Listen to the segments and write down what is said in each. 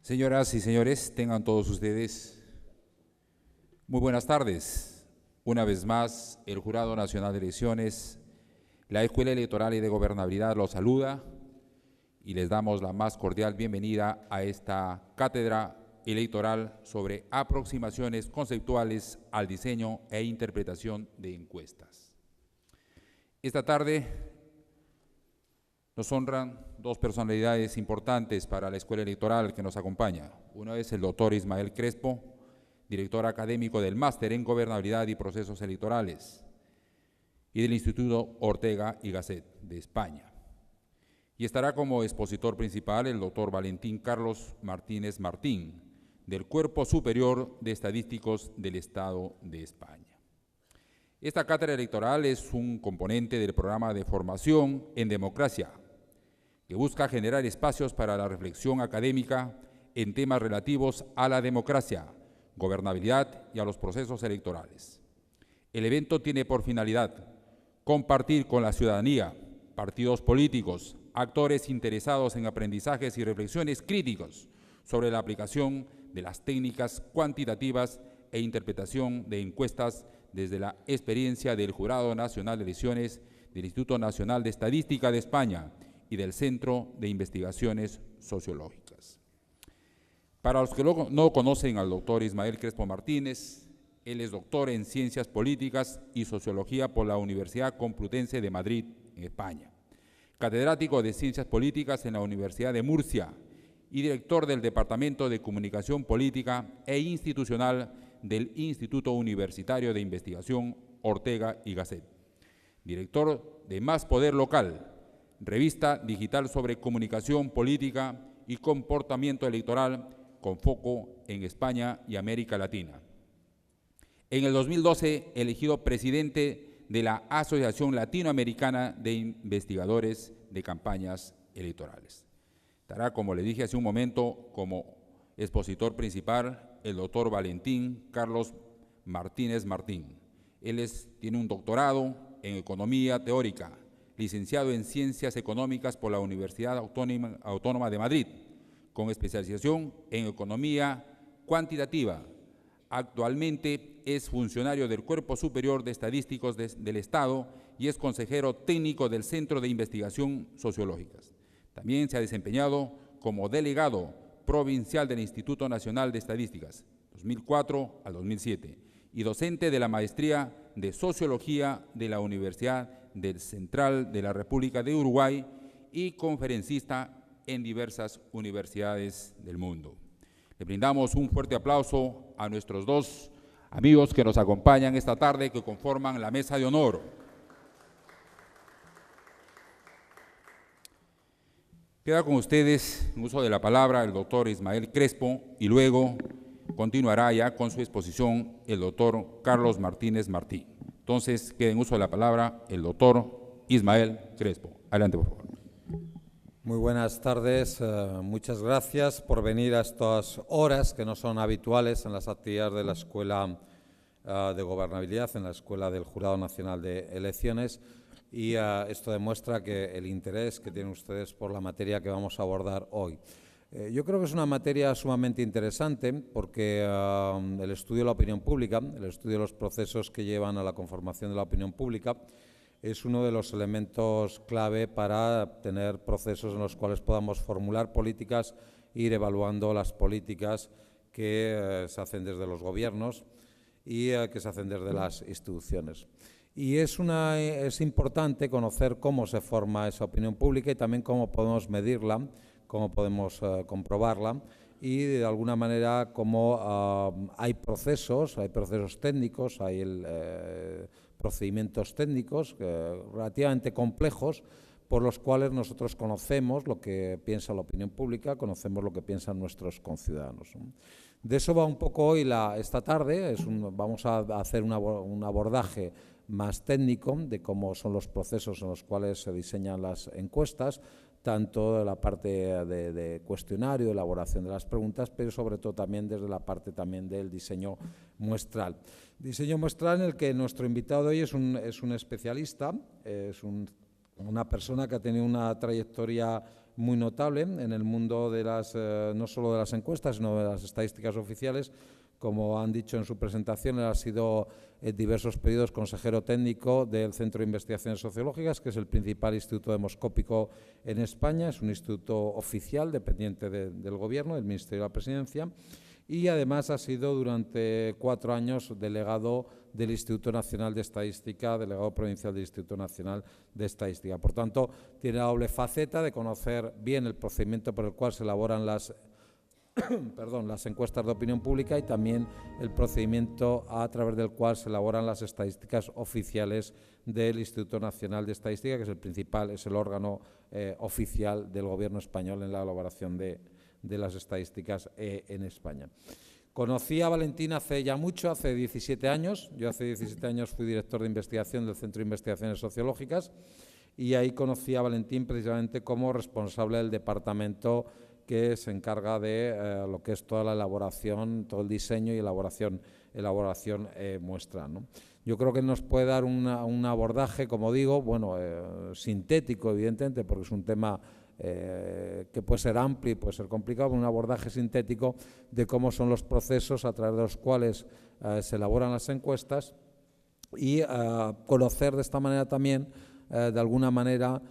Señoras y señores, tengan todos ustedes muy buenas tardes. Una vez más, el Jurado Nacional de Elecciones, la Escuela Electoral y de Gobernabilidad los saluda y les damos la más cordial bienvenida a esta cátedra electoral sobre aproximaciones conceptuales al diseño e interpretación de encuestas. Esta tarde nos honran dos personalidades importantes para la Escuela Electoral que nos acompaña. Uno es el doctor Ismael Crespo, director académico del Máster en Gobernabilidad y Procesos Electorales y del Instituto Ortega y Gasset de España. Y estará como expositor principal el doctor Valentín Carlos Martínez Martín, del Cuerpo Superior de Estadísticos del Estado de España. Esta cátedra electoral es un componente del programa de formación en democracia, que busca generar espacios para la reflexión académica en temas relativos a la democracia, gobernabilidad y a los procesos electorales. El evento tiene por finalidad compartir con la ciudadanía, partidos políticos, actores interesados en aprendizajes y reflexiones críticos sobre la aplicación de las técnicas cuantitativas e interpretación de encuestas desde la experiencia del Jurado Nacional de Elecciones, del Instituto Nacional de Estadística de España y del Centro de Investigaciones Sociológicas. Para los que no conocen al doctor Ismael Crespo Martínez, él es doctor en Ciencias Políticas y Sociología por la Universidad Complutense de Madrid, en España, catedrático de Ciencias Políticas en la Universidad de Murcia y director del Departamento de Comunicación Política e Institucional del Instituto Universitario de Investigación Ortega y Gasset, director de Más Poder Local, revista digital sobre comunicación política y comportamiento electoral con foco en España y América Latina. En el 2012, elegido presidente de la Asociación Latinoamericana de Investigadores de Campañas Electorales. Estará, como le dije hace un momento, como expositor principal el doctor Valentín Carlos Martínez Martín. Él tiene un doctorado en Economía Teórica, licenciado en Ciencias Económicas por la Universidad Autónoma de Madrid, con especialización en Economía Cuantitativa. Actualmente es funcionario del Cuerpo Superior de Estadísticos del Estado y es consejero técnico del Centro de Investigación Sociológicas. También se ha desempeñado como delegado provincial del Instituto Nacional de Estadísticas, 2004 al 2007, y docente de la Maestría de Sociología de la Universidad Central de la República de Uruguay y conferencista en diversas universidades del mundo. Le brindamos un fuerte aplauso a nuestros dos amigos que nos acompañan esta tarde, que conforman la mesa de honor. Queda con ustedes, en uso de la palabra, el doctor Ismael Crespo y luego continuará ya con su exposición el doctor Carlos Martínez Martín. Entonces, queda en uso de la palabra el doctor Ismael Crespo. Adelante, por favor. Muy buenas tardes. Muchas gracias por venir a estas horas que no son habituales en las actividades de la Escuela de Gobernabilidad, en la Escuela del Jurado Nacional de Elecciones. Y esto demuestra que el interés que tienen ustedes por la materia que vamos a abordar hoy. Yo creo que es una materia sumamente interesante porque el estudio de la opinión pública, el estudio de los procesos que llevan a la conformación de la opinión pública, es uno de los elementos clave para tener procesos en los cuales podamos formular políticas e ir evaluando las políticas que se hacen desde los gobiernos y que se hacen desde las instituciones. Y es importante conocer cómo se forma esa opinión pública y también cómo podemos medirla, cómo podemos comprobarla y de alguna manera cómo hay procesos técnicos, hay procedimientos técnicos relativamente complejos por los cuales nosotros conocemos lo que piensa la opinión pública, conocemos lo que piensan nuestros conciudadanos. De eso va un poco hoy esta tarde. Vamos a hacer un abordaje más técnico de cómo son los procesos en los cuales se diseñan las encuestas, tanto de la parte de cuestionario, elaboración de las preguntas, pero sobre todo también desde la parte también del diseño muestral. Diseño muestral en el que nuestro invitado de hoy es un especialista, es una persona que ha tenido una trayectoria muy notable en el mundo de no solo de las encuestas, sino de las estadísticas oficiales. Como han dicho en su presentación, él ha sido en diversos periodos consejero técnico del Centro de Investigaciones Sociológicas, que es el principal instituto demoscópico en España. Es un instituto oficial dependiente del Gobierno, del Ministerio de la Presidencia, y además ha sido durante 4 años delegado del Instituto Nacional de Estadística, delegado provincial del Instituto Nacional de Estadística. Por tanto, tiene la doble faceta de conocer bien el procedimiento por el cual se elaboran las encuestas de opinión pública y también el procedimiento a través del cual se elaboran las estadísticas oficiales del Instituto Nacional de Estadística, que es el órgano oficial del Gobierno español en la elaboración de las estadísticas en España. Conocí a Valentín hace ya mucho, hace 17 años. Yo hace 17 años fui director de investigación del Centro de Investigaciones Sociológicas y ahí conocí a Valentín precisamente como responsable del departamento que se encarga de lo que es toda la elaboración, todo el diseño y elaboración muestral, ¿no? Yo creo que nos puede dar un abordaje, como digo, sintético, evidentemente, porque es un tema que puede ser amplio y puede ser complicado, un abordaje sintético de cómo son los procesos a través de los cuales se elaboran las encuestas y conocer de esta manera también, de alguna manera,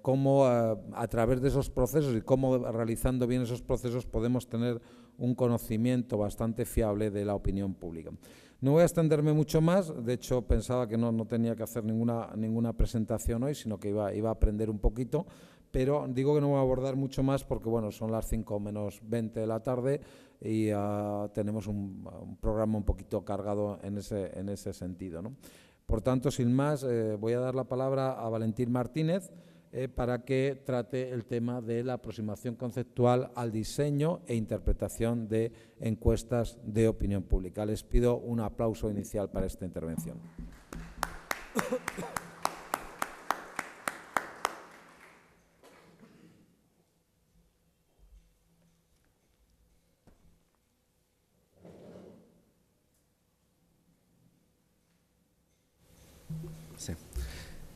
cómo a través de esos procesos y cómo realizando bien esos procesos podemos tener un conocimiento bastante fiable de la opinión pública. No voy a extenderme mucho más, de hecho pensaba que no tenía que hacer ninguna presentación hoy, sino que iba a aprender un poquito, pero digo que no voy a abordar mucho más porque son las 5 menos 20 de la tarde y tenemos un programa un poquito cargado en ese sentido, ¿no? Por tanto, sin más, voy a dar la palabra a Valentín Martínez para que trate el tema de la aproximación conceptual al diseño e interpretación de encuestas de opinión pública. Les pido un aplauso inicial para esta intervención. Sí.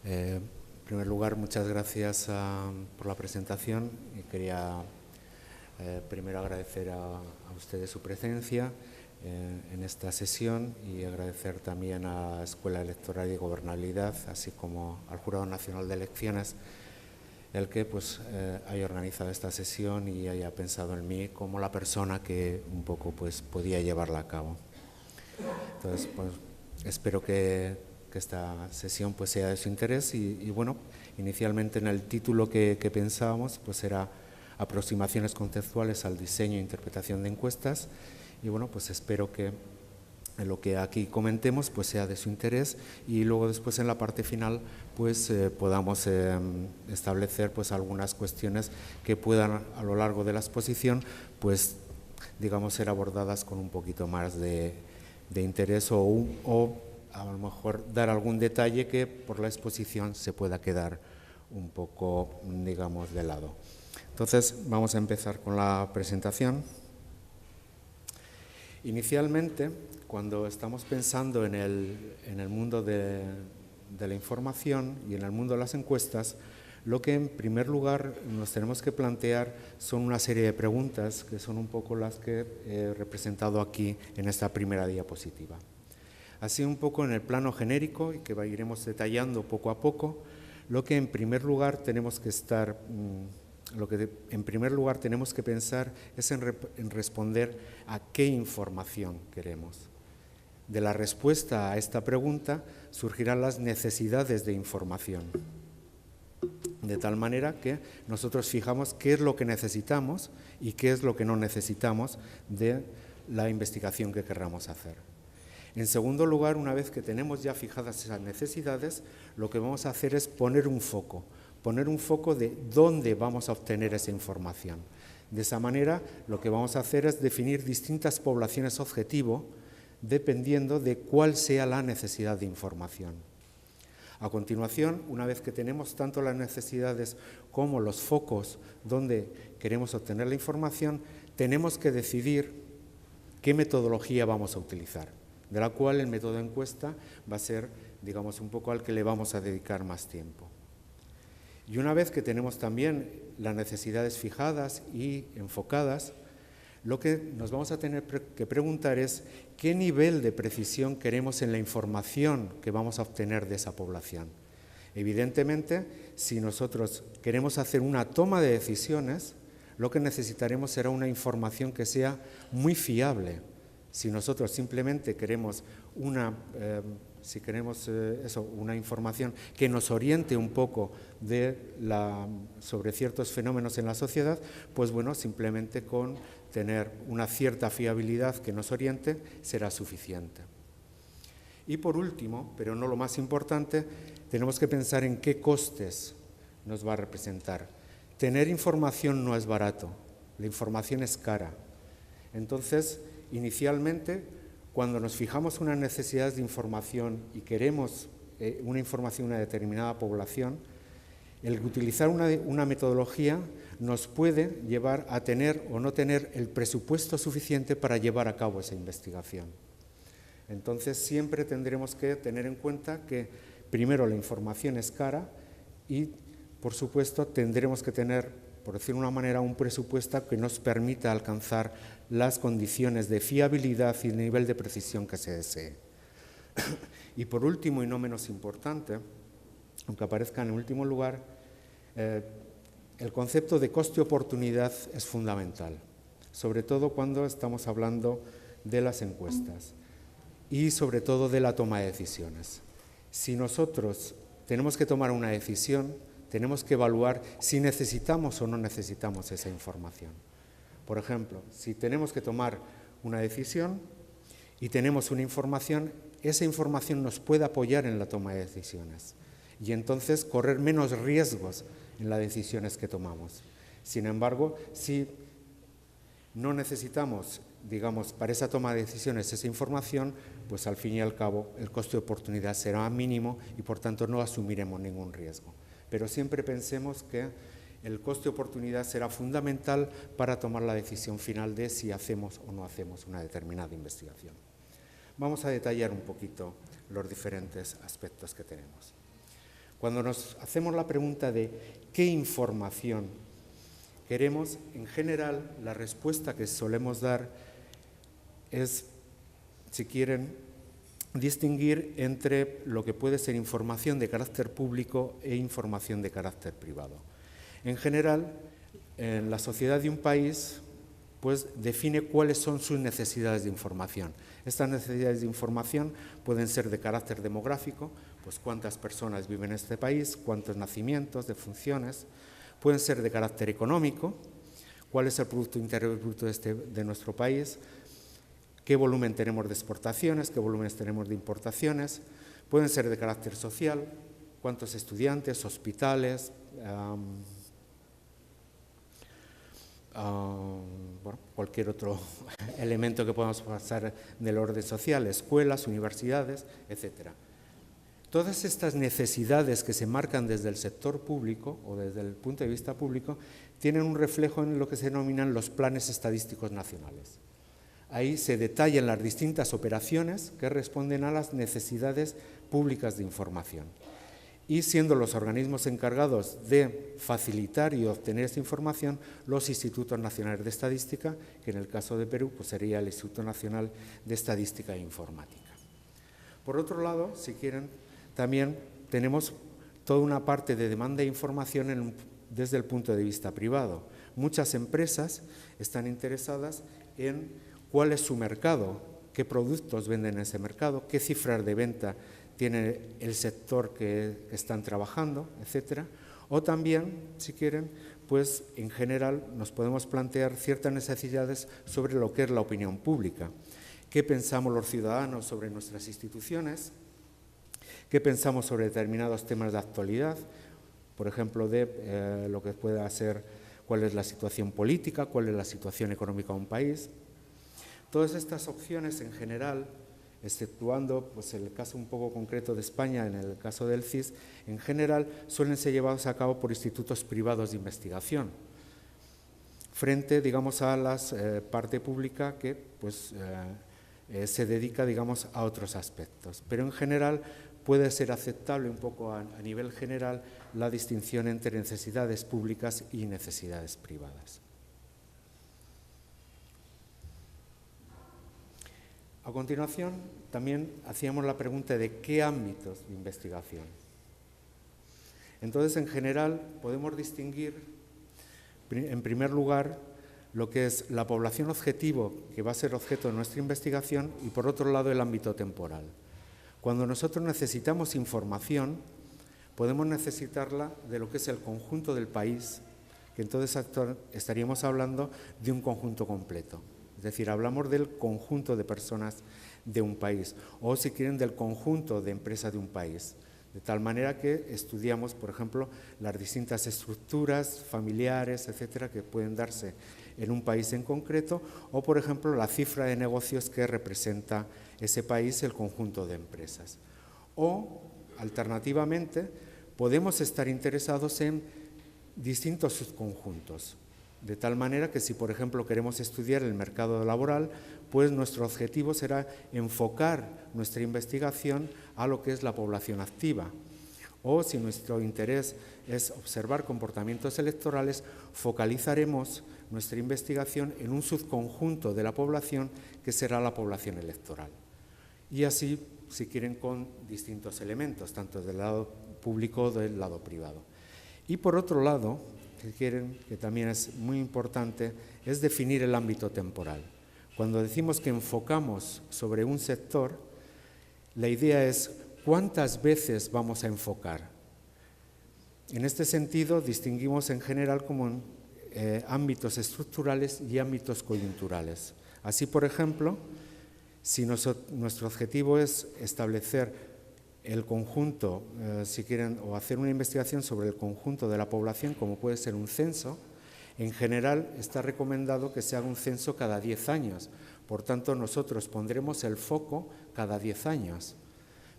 En primer lugar, muchas gracias por la presentación. Y quería primero agradecer a ustedes su presencia en esta sesión y agradecer también a la Escuela Electoral y Gobernabilidad, así como al Jurado Nacional de Elecciones, el que haya organizado esta sesión y haya pensado en mí como la persona que un poco podía llevarla a cabo. Entonces, espero que esta sesión sea de su interés y inicialmente en el título que pensábamos era aproximaciones conceptuales al diseño e interpretación de encuestas y espero que lo que aquí comentemos sea de su interés y luego después en la parte final podamos establecer algunas cuestiones que puedan a lo largo de la exposición ser abordadas con un poquito más de interés o a lo mejor dar algún detalle que por la exposición se pueda quedar un poco, de lado. Entonces, vamos a empezar con la presentación. Inicialmente, cuando estamos pensando en el mundo de la información y en el mundo de las encuestas, lo que en primer lugar nos tenemos que plantear son una serie de preguntas que son un poco las que he representado aquí en esta primera diapositiva. Así un poco en el plano genérico y que iremos detallando poco a poco, lo que en primer lugar tenemos que pensar es en responder a qué información queremos. De la respuesta a esta pregunta surgirán las necesidades de información, de tal manera que nosotros fijamos qué es lo que necesitamos y qué es lo que no necesitamos de la investigación que querramos hacer. En segundo lugar, una vez que tenemos ya fijadas esas necesidades, lo que vamos a hacer es poner un foco de dónde vamos a obtener esa información. De esa manera, lo que vamos a hacer es definir distintas poblaciones objetivo dependiendo de cuál sea la necesidad de información. A continuación, una vez que tenemos tanto las necesidades como los focos donde queremos obtener la información, tenemos que decidir qué metodología vamos a utilizar, de la cual el método de encuesta va a ser, un poco al que le vamos a dedicar más tiempo. Y una vez que tenemos también las necesidades fijadas y enfocadas, lo que nos vamos a tener que preguntar es qué nivel de precisión queremos en la información que vamos a obtener de esa población. Evidentemente, si nosotros queremos hacer una toma de decisiones, lo que necesitaremos será una información que sea muy fiable. Si nosotros simplemente queremos una información que nos oriente un poco sobre ciertos fenómenos en la sociedad, pues bueno, simplemente con tener una cierta fiabilidad que nos oriente será suficiente. Y por último, pero no lo más importante, tenemos que pensar en qué costes nos va a representar. Tener información no es barato, la información es cara. Entonces, inicialmente, cuando nos fijamos unas necesidades de información y queremos una información a una determinada población, el utilizar una metodología nos puede llevar a tener o no tener el presupuesto suficiente para llevar a cabo esa investigación. Entonces, siempre tendremos que tener en cuenta que, primero, la información es cara y, por supuesto, tendremos que tener, por decirlo de una manera, un presupuesto que nos permita alcanzar las condiciones de fiabilidad y nivel de precisión que se desee. Y por último, y no menos importante, aunque aparezca en último lugar, el concepto de coste-oportunidad es fundamental, sobre todo cuando estamos hablando de las encuestas y sobre todo de la toma de decisiones. Si nosotros tenemos que tomar una decisión, tenemos que evaluar si necesitamos o no necesitamos esa información. Por ejemplo, si tenemos que tomar una decisión y tenemos una información, esa información nos puede apoyar en la toma de decisiones y entonces correr menos riesgos en las decisiones que tomamos. Sin embargo, si no necesitamos, digamos, para esa toma de decisiones esa información, pues al fin y al cabo el coste de oportunidad será mínimo y por tanto no asumiremos ningún riesgo. Pero siempre pensemos que el coste de oportunidad será fundamental para tomar la decisión final de si hacemos o no hacemos una determinada investigación. Vamos a detallar un poquito los diferentes aspectos que tenemos. Cuando nos hacemos la pregunta de qué información queremos, en general la respuesta que solemos dar es, si quieren, distinguir entre lo que puede ser información de carácter público e información de carácter privado. En general, en la sociedad de un país, pues define cuáles son sus necesidades de información. Estas necesidades de información pueden ser de carácter demográfico, pues cuántas personas viven en este país, cuántos nacimientos, defunciones. Pueden ser de carácter económico, cuál es el Producto Interior Bruto de nuestro país, qué volumen tenemos de exportaciones, qué volúmenes tenemos de importaciones. Pueden ser de carácter social, cuántos estudiantes, hospitales, cualquier otro elemento que podamos pasar del orden social, escuelas, universidades, etc. Todas estas necesidades que se marcan desde el sector público o desde el punto de vista público tienen un reflejo en lo que se denominan los planes estadísticos nacionales. Ahí se detallan las distintas operaciones que responden a las necesidades públicas de información. Y siendo los organismos encargados de facilitar y obtener esta información, los Institutos Nacionales de Estadística, que en el caso de Perú pues sería el Instituto Nacional de Estadística e Informática. Por otro lado, si quieren, también tenemos toda una parte de demanda de información desde el punto de vista privado. Muchas empresas están interesadas en cuál es su mercado, qué productos venden en ese mercado, qué cifras de venta tiene el sector que están trabajando, etcétera. O también, si quieren, pues en general nos podemos plantear ciertas necesidades sobre lo que es la opinión pública. ¿Qué pensamos los ciudadanos sobre nuestras instituciones? ¿Qué pensamos sobre determinados temas de actualidad? Por ejemplo, de lo que pueda ser cuál es la situación política, cuál es la situación económica de un país. Todas estas opciones en general, exceptuando pues, el caso un poco concreto de España, en el caso del CIS, en general suelen ser llevados a cabo por institutos privados de investigación, frente, digamos, a la parte pública que pues, se dedica, digamos, a otros aspectos. Pero en general, puede ser aceptable un poco a nivel general la distinción entre necesidades públicas y necesidades privadas. A continuación, también hacíamos la pregunta de qué ámbitos de investigación. Entonces, en general, podemos distinguir, en primer lugar, lo que es la población objetivo, que va a ser objeto de nuestra investigación, y por otro lado, el ámbito temporal. Cuando nosotros necesitamos información, podemos necesitarla de lo que es el conjunto del país, que entonces estaríamos hablando de un conjunto completo. Es decir, hablamos del conjunto de personas de un país, o si quieren, del conjunto de empresas de un país. De tal manera que estudiamos, por ejemplo, las distintas estructuras familiares, etcétera, que pueden darse en un país en concreto, o, por ejemplo, la cifra de negocios que representa ese país, el conjunto de empresas. O, alternativamente, podemos estar interesados en distintos subconjuntos, de tal manera que si, por ejemplo, queremos estudiar el mercado laboral, pues nuestro objetivo será enfocar nuestra investigación a lo que es la población activa. O si nuestro interés es observar comportamientos electorales, focalizaremos nuestra investigación en un subconjunto de la población que será la población electoral. Y así, si quieren, con distintos elementos, tanto del lado público como del lado privado. Y por otro lado, si quieren, que también es muy importante, es definir el ámbito temporal. Cuando decimos que enfocamos sobre un sector, la idea es cuántas veces vamos a enfocar. En este sentido, distinguimos en general como ámbitos estructurales y ámbitos coyunturales. Así, por ejemplo, si nuestro objetivo es establecer el conjunto, si quieren, o hacer una investigación sobre el conjunto de la población, como puede ser un censo, en general está recomendado que se haga un censo cada 10 años. Por tanto, nosotros pondremos el foco cada 10 años.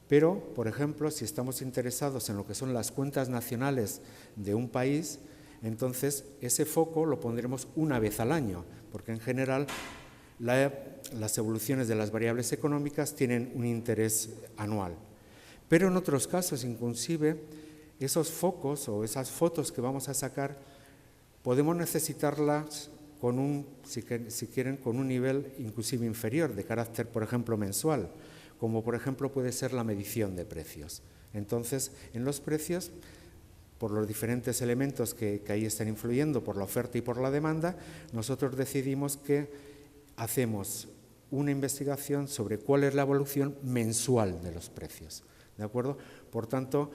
Pero, por ejemplo, si estamos interesados en lo que son las cuentas nacionales de un país, entonces ese foco lo pondremos una vez al año, porque en general las evoluciones de las variables económicas tienen un interés anual. Pero en otros casos, inclusive, esos focos o esas fotos que vamos a sacar, podemos necesitarlas con un, si quieren, con un nivel inclusive inferior, de carácter, por ejemplo, mensual, como por ejemplo puede ser la medición de precios. Entonces, en los precios, por los diferentes elementos que ahí están influyendo, por la oferta y por la demanda, nosotros decidimos que hacemos una investigación sobre cuál es la evolución mensual de los precios. ¿De acuerdo? Por tanto,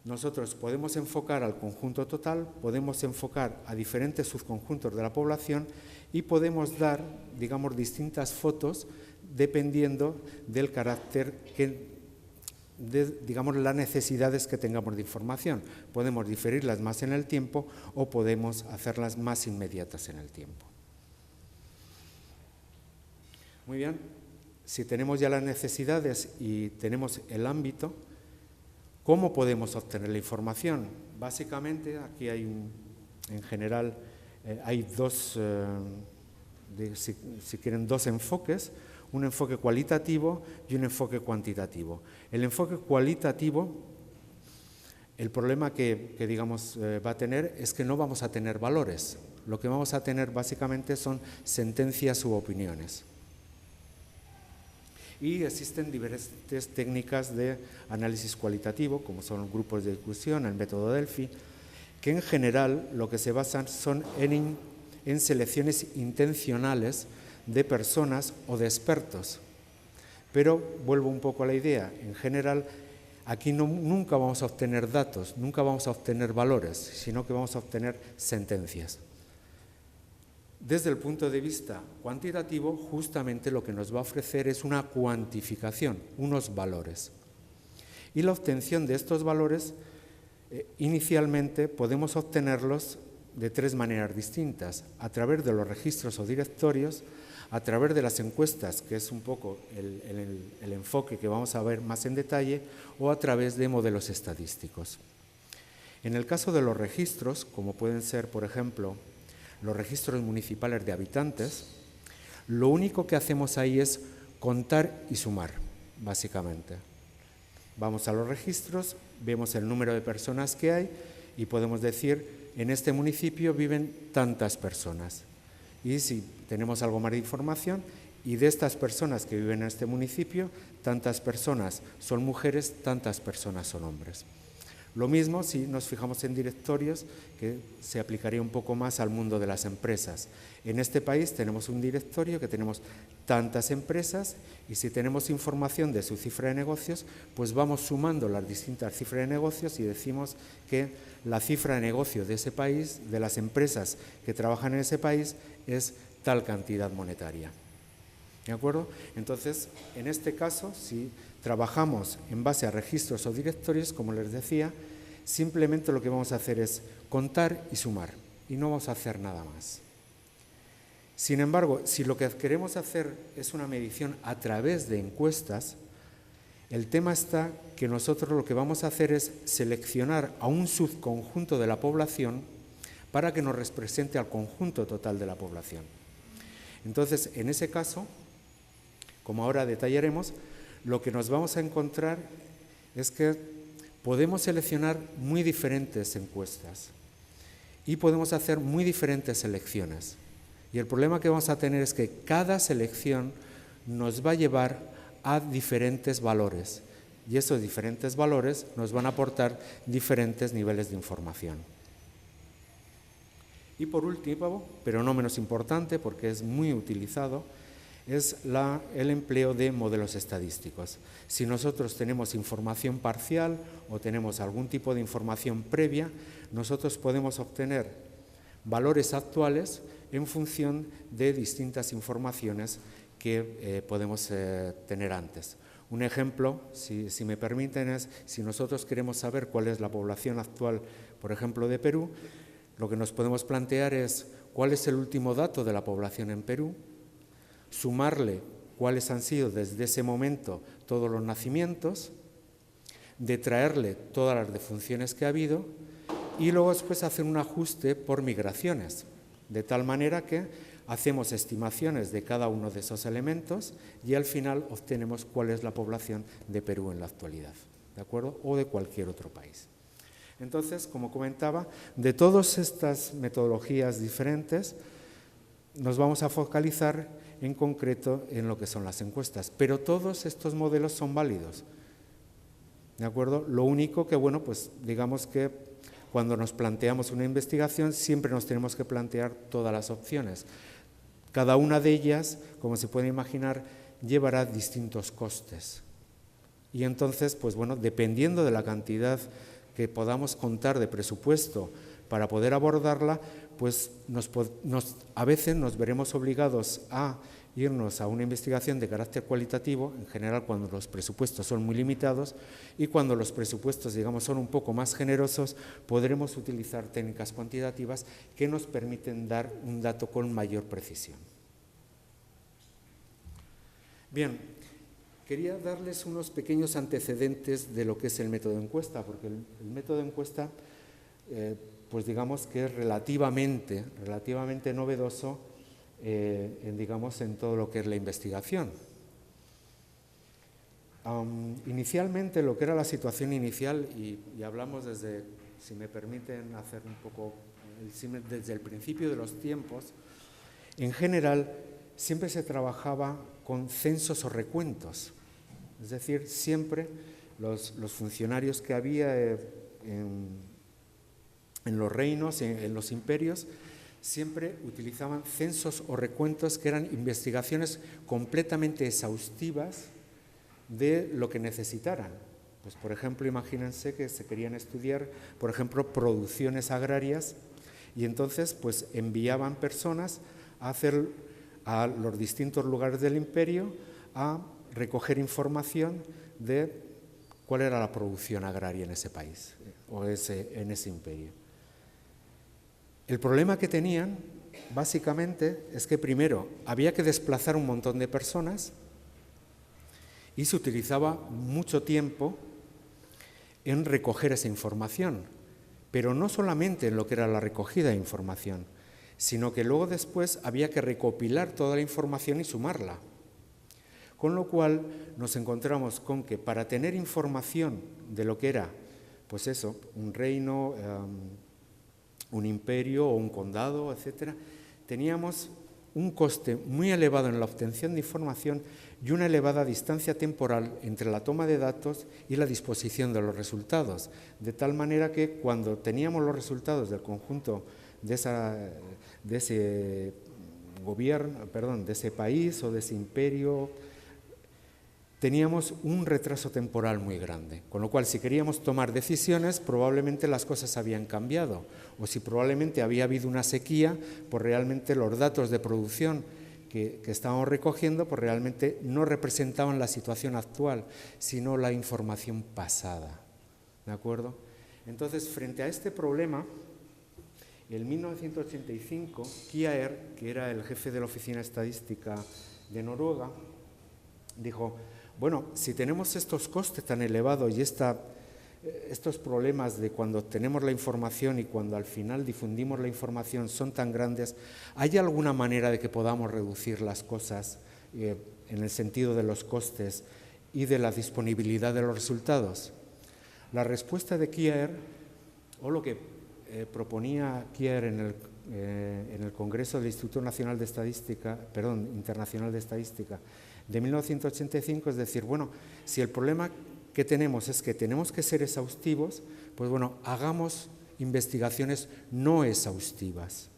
nosotros podemos enfocar al conjunto total, podemos enfocar a diferentes subconjuntos de la población y podemos dar, digamos, distintas fotos dependiendo del carácter digamos, las necesidades que tengamos de información. Podemos diferirlas más en el tiempo o podemos hacerlas más inmediatas en el tiempo. Muy bien, si tenemos ya las necesidades y tenemos el ámbito, ¿cómo podemos obtener la información? Básicamente, aquí hay en general hay dos, si quieren, dos enfoques, un enfoque cualitativo y un enfoque cuantitativo. El enfoque cualitativo, el problema que digamos, va a tener es que no vamos a tener valores. Lo que vamos a tener básicamente son sentencias u opiniones. Y existen diferentes técnicas de análisis cualitativo, como son grupos de discusión, el método Delphi, que en general lo que se basan son en selecciones intencionales de personas o de expertos. Pero vuelvo un poco a la idea, en general aquí nunca vamos a obtener datos, nunca vamos a obtener valores, sino que vamos a obtener sentencias. Desde el punto de vista cuantitativo, justamente lo que nos va a ofrecer es una cuantificación, unos valores. Y la obtención de estos valores, inicialmente podemos obtenerlos de tres maneras distintas: a través de los registros o directorios, a través de las encuestas, que es un poco el enfoque que vamos a ver más en detalle, o a través de modelos estadísticos. En el caso de los registros, como pueden ser, por ejemplo, los registros municipales de habitantes, lo único que hacemos ahí es contar y sumar, básicamente. Vamos a los registros, vemos el número de personas que hay y podemos decir, en este municipio viven tantas personas. Y si tenemos algo más de información, y de estas personas que viven en este municipio, tantas personas son mujeres, tantas personas son hombres. Lo mismo si nos fijamos en directorios, que se aplicaría un poco más al mundo de las empresas. En este país tenemos un directorio que tenemos tantas empresas y si tenemos información de su cifra de negocios, pues vamos sumando las distintas cifras de negocios y decimos que la cifra de negocio de ese país, de las empresas que trabajan en ese país, es tal cantidad monetaria. ¿De acuerdo? Entonces, en este caso, si trabajamos en base a registros o directorios, como les decía, simplemente lo que vamos a hacer es contar y sumar, y no vamos a hacer nada más. Sin embargo, si lo que queremos hacer es una medición a través de encuestas, el tema está que nosotros lo que vamos a hacer es seleccionar a un subconjunto de la población para que nos represente al conjunto total de la población. Entonces, en ese caso, como ahora detallaremos, lo que nos vamos a encontrar es que podemos seleccionar muy diferentes encuestas y podemos hacer muy diferentes selecciones. Y el problema que vamos a tener es que cada selección nos va a llevar a diferentes valores y esos diferentes valores nos van a aportar diferentes niveles de información. Y por último, pero no menos importante porque es muy utilizado, es el empleo de modelos estadísticos. Si nosotros tenemos información parcial o tenemos algún tipo de información previa, nosotros podemos obtener valores actuales en función de distintas informaciones que podemos tener antes. Un ejemplo, si me permiten, es si nosotros queremos saber cuál es la población actual, por ejemplo, de Perú, lo que nos podemos plantear es cuál es el último dato de la población en Perú, sumarle cuáles han sido desde ese momento todos los nacimientos, detraerle todas las defunciones que ha habido y luego después hacer un ajuste por migraciones, de tal manera que hacemos estimaciones de cada uno de esos elementos y al final obtenemos cuál es la población de Perú en la actualidad, ¿de acuerdo? O de cualquier otro país. Entonces, como comentaba, de todas estas metodologías diferentes, nos vamos a focalizar en concreto en lo que son las encuestas, pero todos estos modelos son válidos, ¿de acuerdo? Lo único que, bueno, pues digamos que cuando nos planteamos una investigación siempre nos tenemos que plantear todas las opciones. Cada una de ellas, como se puede imaginar, llevará distintos costes. Y entonces, pues bueno, dependiendo de la cantidad que podamos contar de presupuesto para poder abordarla, pues a veces nos veremos obligados a irnos a una investigación de carácter cualitativo, en general cuando los presupuestos son muy limitados, y cuando los presupuestos, digamos, son un poco más generosos, podremos utilizar técnicas cuantitativas que nos permiten dar un dato con mayor precisión. Bien, quería darles unos pequeños antecedentes de lo que es el método de encuesta, porque el método de encuesta, pues digamos que es relativamente novedoso en todo lo que es la investigación. Inicialmente, lo que era la situación inicial, y hablamos desde, si me permiten hacer un poco, desde el principio de los tiempos, en general siempre se trabajaba con censos o recuentos, es decir, siempre los funcionarios que había en los reinos, en los imperios, siempre utilizaban censos o recuentos que eran investigaciones completamente exhaustivas de lo que necesitaran. Pues, por ejemplo, imagínense que se querían estudiar, por ejemplo, producciones agrarias y entonces pues enviaban personas a los distintos lugares del imperio a recoger información de cuál era la producción agraria en ese país o en ese imperio. El problema que tenían, básicamente, es que primero había que desplazar un montón de personas y se utilizaba mucho tiempo en recoger esa información, pero no solamente en lo que era la recogida de información, sino que luego después había que recopilar toda la información y sumarla. Con lo cual nos encontramos con que para tener información de lo que era, pues eso, un reino, un imperio o un condado, etcétera, teníamos un coste muy elevado en la obtención de información y una elevada distancia temporal entre la toma de datos y la disposición de los resultados, de tal manera que cuando teníamos los resultados del conjunto de ese gobierno, perdón, de ese país o de ese imperio, teníamos un retraso temporal muy grande, con lo cual si queríamos tomar decisiones probablemente las cosas habían cambiado, o si probablemente había habido una sequía, pues realmente los datos de producción que estábamos recogiendo pues realmente no representaban la situación actual, sino la información pasada, ¿de acuerdo? Entonces, frente a este problema, en 1985, Kjær, que era el jefe de la Oficina Estadística de Noruega, dijo: bueno, si tenemos estos costes tan elevados y estos problemas de cuando tenemos la información y cuando al final difundimos la información son tan grandes, ¿hay alguna manera de que podamos reducir las cosas en el sentido de los costes y de la disponibilidad de los resultados? La respuesta de Kjær, o lo que proponía Kjær en el Congreso del Instituto Nacional de Estadística, Internacional de Estadística, de 1985, es decir, bueno, si el problema que tenemos es que tenemos que ser exhaustivos, pues bueno, hagamos investigaciones no exhaustivas.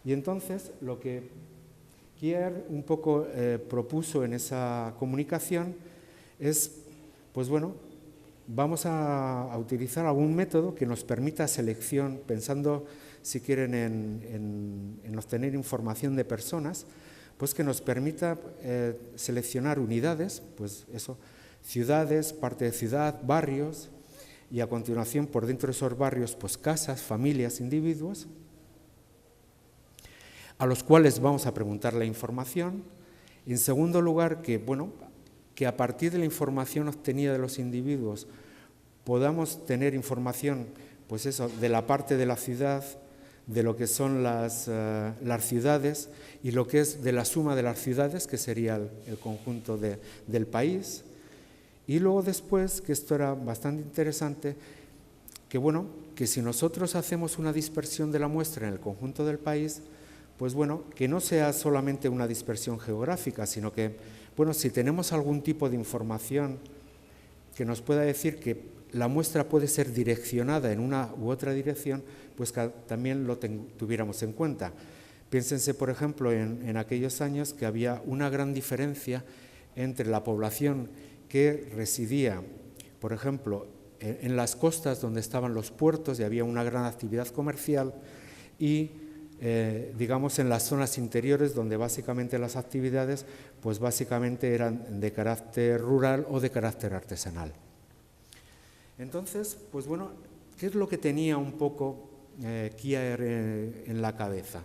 Y entonces lo que Kjær un poco propuso en esa comunicación es, pues bueno, vamos a utilizar algún método que nos permita selección, pensando, si quieren, en obtener información de personas, pues que nos permita seleccionar unidades, pues eso, ciudades, parte de ciudad, barrios, y a continuación por dentro de esos barrios, pues casas, familias, individuos, a los cuales vamos a preguntar la información. En segundo lugar, que a partir de la información obtenida de los individuos podamos tener información, pues eso, de la parte de la ciudad, de lo que son las ciudades y lo que es de la suma de las ciudades, que sería el conjunto del país. Y luego después, que esto era bastante interesante, que si nosotros hacemos una dispersión de la muestra en el conjunto del país, pues bueno, que no sea solamente una dispersión geográfica, sino que, bueno, si tenemos algún tipo de información que nos pueda decir que la muestra puede ser direccionada en una u otra dirección, pues que también lo tuviéramos en cuenta. Piénsense, por ejemplo, en aquellos años que había una gran diferencia entre la población que residía, por ejemplo, en las costas donde estaban los puertos y había una gran actividad comercial y, digamos, en las zonas interiores donde básicamente las actividades, pues básicamente eran de carácter rural o de carácter artesanal. Entonces, pues bueno, ¿qué es lo que tenía un poco Kjær en la cabeza?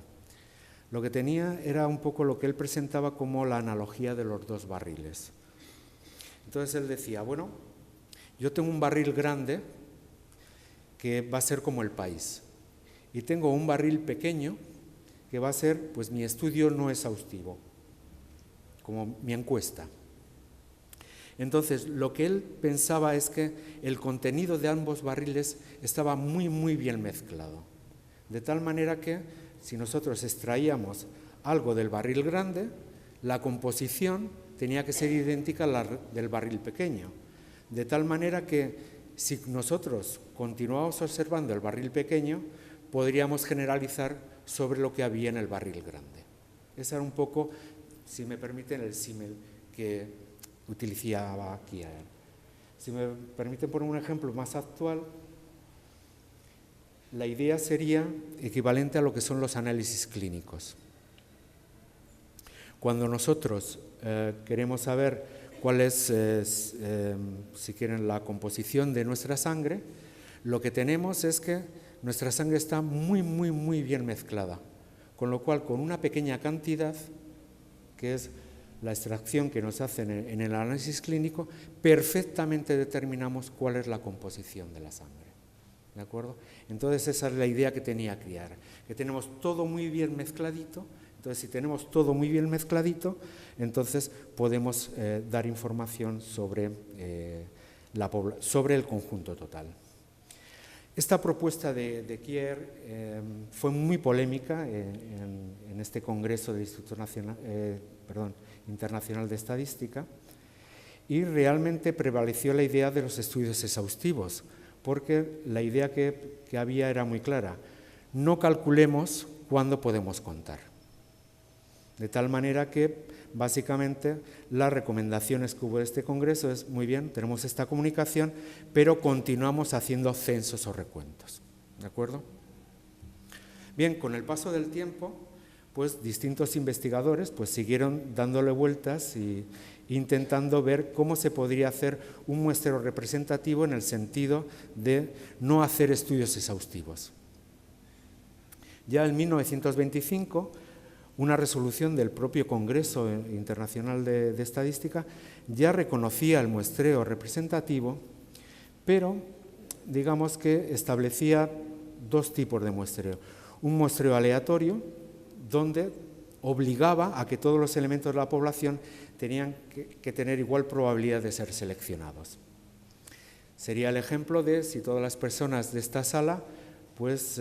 Lo que tenía era un poco lo que él presentaba como la analogía de los dos barriles. Entonces él decía, bueno, yo tengo un barril grande que va a ser como el país y tengo un barril pequeño que va a ser, pues, mi estudio no exhaustivo, como mi encuesta. Entonces, lo que él pensaba es que el contenido de ambos barriles estaba muy, muy bien mezclado. De tal manera que, si nosotros extraíamos algo del barril grande, la composición tenía que ser idéntica a la del barril pequeño. De tal manera que, si nosotros continuamos observando el barril pequeño, podríamos generalizar sobre lo que había en el barril grande. Ese era un poco, si me permiten, el símil que utilizaba Kjær. Si me permiten poner un ejemplo más actual, la idea sería equivalente a lo que son los análisis clínicos. Cuando nosotros queremos saber cuál es, si quieren, la composición de nuestra sangre, lo que tenemos es que nuestra sangre está muy, muy, muy bien mezclada, con lo cual, con una pequeña cantidad, que es la extracción que nos hacen en el análisis clínico, perfectamente determinamos cuál es la composición de la sangre. ¿De acuerdo? Entonces esa es la idea que tenía Kjær, que tenemos todo muy bien mezcladito, Entonces, si tenemos todo muy bien mezcladito, entonces podemos dar información sobre, sobre el conjunto total. Esta propuesta de Kier fue muy polémica en este congreso del Instituto Internacional de Estadística, y realmente prevaleció la idea de los estudios exhaustivos, porque la idea que había era muy clara: no calculemos cuándo podemos contar. De tal manera que, básicamente, las recomendaciones que hubo de este congreso es: muy bien, tenemos esta comunicación, pero continuamos haciendo censos o recuentos. ¿De acuerdo? Bien, con el paso del tiempo, pues distintos investigadores pues siguieron dándole vueltas y intentando ver cómo se podría hacer un muestreo representativo en el sentido de no hacer estudios exhaustivos. Ya en 1925, una resolución del propio Congreso Internacional de Estadística ya reconocía el muestreo representativo, pero digamos que establecía dos tipos de muestreo. Un muestreo aleatorio, donde obligaba a que todos los elementos de la población tenían que tener igual probabilidad de ser seleccionados. Sería el ejemplo de si todas las personas de esta sala pues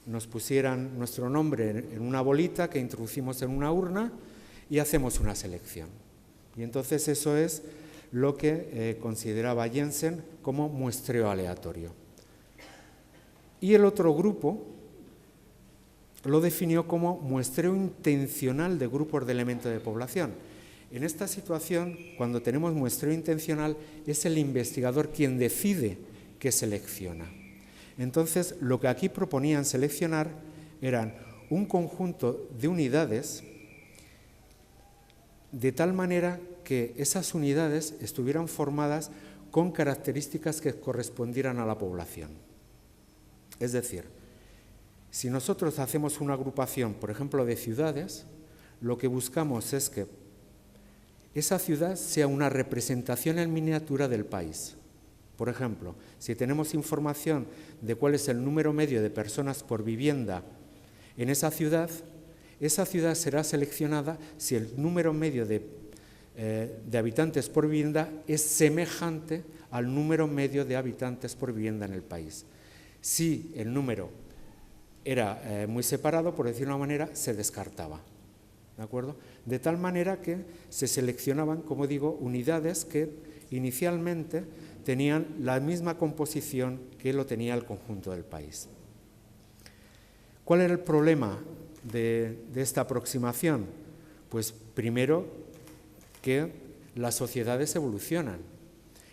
nos pusieran nuestro nombre en una bolita que introducimos en una urna y hacemos una selección. Y entonces eso es lo que consideraba Jensen como muestreo aleatorio. Y el otro grupo lo definió como muestreo intencional de grupos de elementos de población. En esta situación, cuando tenemos muestreo intencional, es el investigador quien decide qué selecciona. Entonces, lo que aquí proponían seleccionar eran un conjunto de unidades de tal manera que esas unidades estuvieran formadas con características que correspondieran a la población. Es decir, si nosotros hacemos una agrupación, por ejemplo, de ciudades, lo que buscamos es que esa ciudad sea una representación en miniatura del país. Por ejemplo, si tenemos información de cuál es el número medio de personas por vivienda en esa ciudad será seleccionada si el número medio de habitantes por vivienda es semejante al número medio de habitantes por vivienda en el país. Si el número era muy separado, por decirlo de una manera, se descartaba. ¿De acuerdo? De tal manera que se seleccionaban, como digo, unidades que inicialmente tenían la misma composición que lo tenía el conjunto del país. ¿Cuál era el problema de esta aproximación? Pues primero que las sociedades evolucionan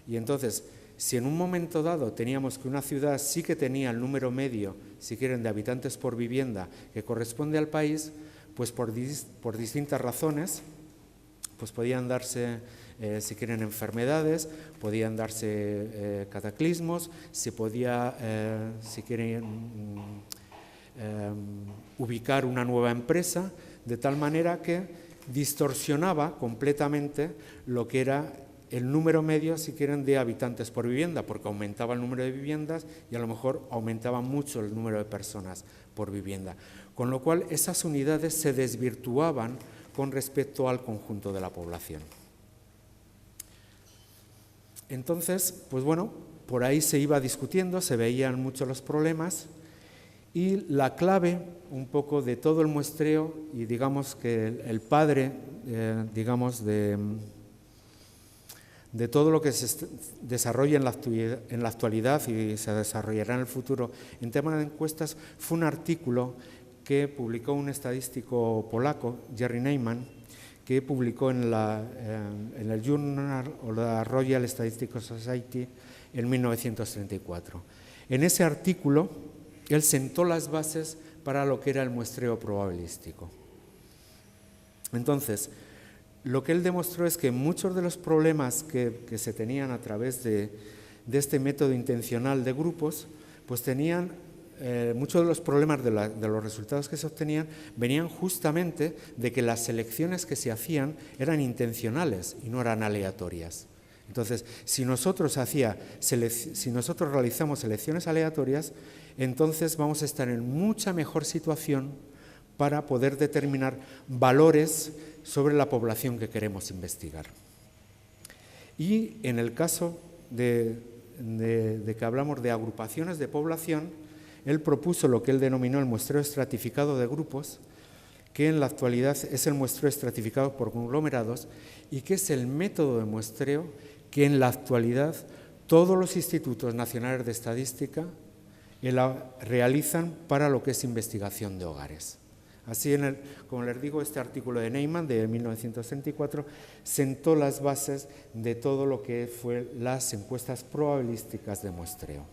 y entonces si en un momento dado teníamos que una ciudad sí que tenía el número medio, si quieren, de habitantes por vivienda que corresponde al país, pues por distintas razones, pues podían darse, si quieren, enfermedades, podían darse cataclismos, se podía, si quieren, ubicar una nueva empresa, de tal manera que distorsionaba completamente lo que era el número medio, si quieren, de habitantes por vivienda, porque aumentaba el número de viviendas y a lo mejor aumentaba mucho el número de personas por vivienda. Con lo cual, esas unidades se desvirtuaban con respecto al conjunto de la población. Entonces, pues bueno, por ahí se iba discutiendo, se veían muchos los problemas y la clave un poco de todo el muestreo y digamos que el padre, digamos, de todo lo que se desarrolla en la actualidad y se desarrollará en el futuro en temas de encuestas, fue un artículo que publicó un estadístico polaco, Jerry Neyman, que publicó en el Journal of the Royal Statistical Society en 1934. En ese artículo, él sentó las bases para lo que era el muestreo probabilístico. Entonces, lo que él demostró es que muchos de los problemas que se tenían a través de este método intencional de grupos, pues tenían muchos de los problemas de los resultados que se obtenían venían justamente de que las selecciones que se hacían eran intencionales y no eran aleatorias. Entonces, si nosotros realizamos selecciones aleatorias, entonces vamos a estar en mucha mejor situación para poder determinar valores sobre la población que queremos investigar. Y en el caso de que hablamos de agrupaciones de población, él propuso lo que él denominó el muestreo estratificado de grupos, que en la actualidad es el muestreo estratificado por conglomerados y que es el método de muestreo que en la actualidad todos los institutos nacionales de estadística realizan para lo que es investigación de hogares. Así, como les digo, este artículo de Neyman de 1934 sentó las bases de todo lo que fue las encuestas probabilísticas de muestreo.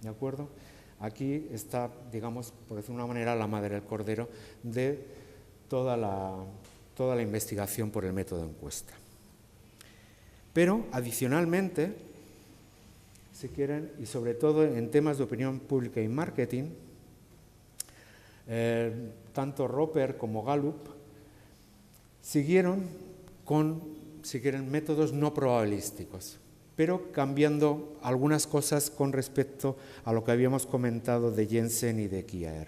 ¿De acuerdo? Aquí está, digamos, por decirlo de una manera, la madre del cordero de toda la investigación por el método de encuesta. Pero, adicionalmente, si quieren, y sobre todo en temas de opinión pública y marketing, tanto Roper como Gallup siguieron con, si quieren, métodos no probabilísticos, pero cambiando algunas cosas con respecto a lo que habíamos comentado de Jensen y de Kjaer.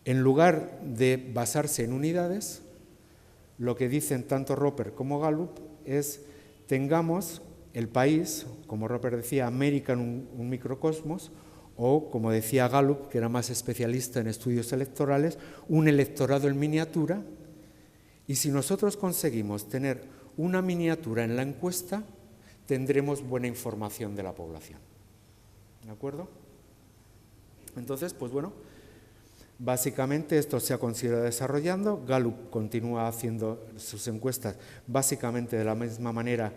En lugar de basarse en unidades, lo que dicen tanto Roper como Gallup es: tengamos el país, como Roper decía, América en un microcosmos, o, como decía Gallup, que era más especialista en estudios electorales, un electorado en miniatura, y si nosotros conseguimos tener una miniatura en la encuesta, tendremos buena información de la población. ¿De acuerdo? Entonces, pues bueno, básicamente esto se ha continuado desarrollando. Gallup continúa haciendo sus encuestas básicamente de la misma manera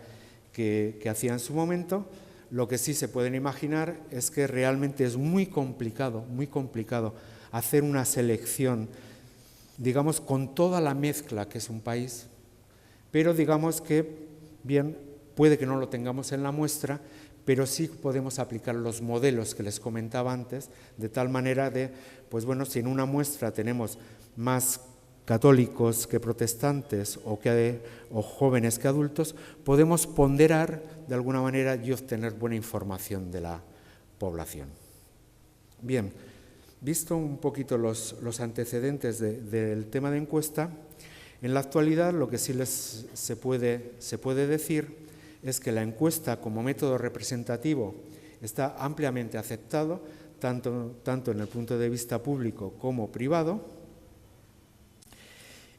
que hacía en su momento. Lo que sí se pueden imaginar es que realmente es muy complicado hacer una selección, digamos, con toda la mezcla que es un país, pero digamos que, bien, puede que no lo tengamos en la muestra, pero sí podemos aplicar los modelos que les comentaba antes, de tal manera de, pues bueno, si en una muestra tenemos más católicos que protestantes o jóvenes que adultos, podemos ponderar de alguna manera y obtener buena información de la población. Bien, visto un poquito los antecedentes del tema de encuesta, en la actualidad lo que sí se puede decir es que la encuesta como método representativo está ampliamente aceptado, tanto en el punto de vista público como privado,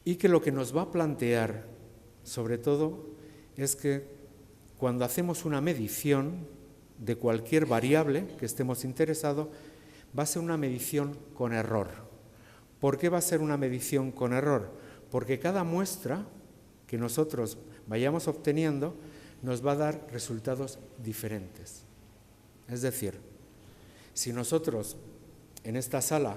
y que lo que nos va a plantear, sobre todo, es que cuando hacemos una medición de cualquier variable que estemos interesados, va a ser una medición con error. ¿Por qué va a ser una medición con error? Porque cada muestra que nosotros vayamos obteniendo nos va a dar resultados diferentes. Es decir, si nosotros en esta sala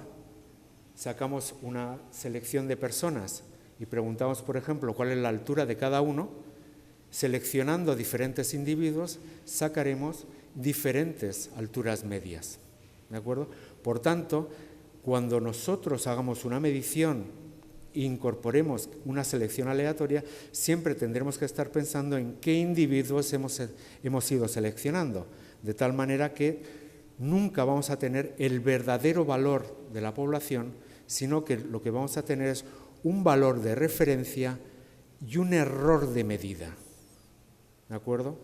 sacamos una selección de personas y preguntamos, por ejemplo, cuál es la altura de cada uno, seleccionando diferentes individuos, sacaremos diferentes alturas medias. ¿De acuerdo? Por tanto, cuando nosotros hagamos una medición e incorporemos una selección aleatoria, siempre tendremos que estar pensando en qué individuos hemos ido seleccionando, de tal manera que nunca vamos a tener el verdadero valor de la población, sino que lo que vamos a tener es un valor de referencia y un error de medida. ¿De acuerdo?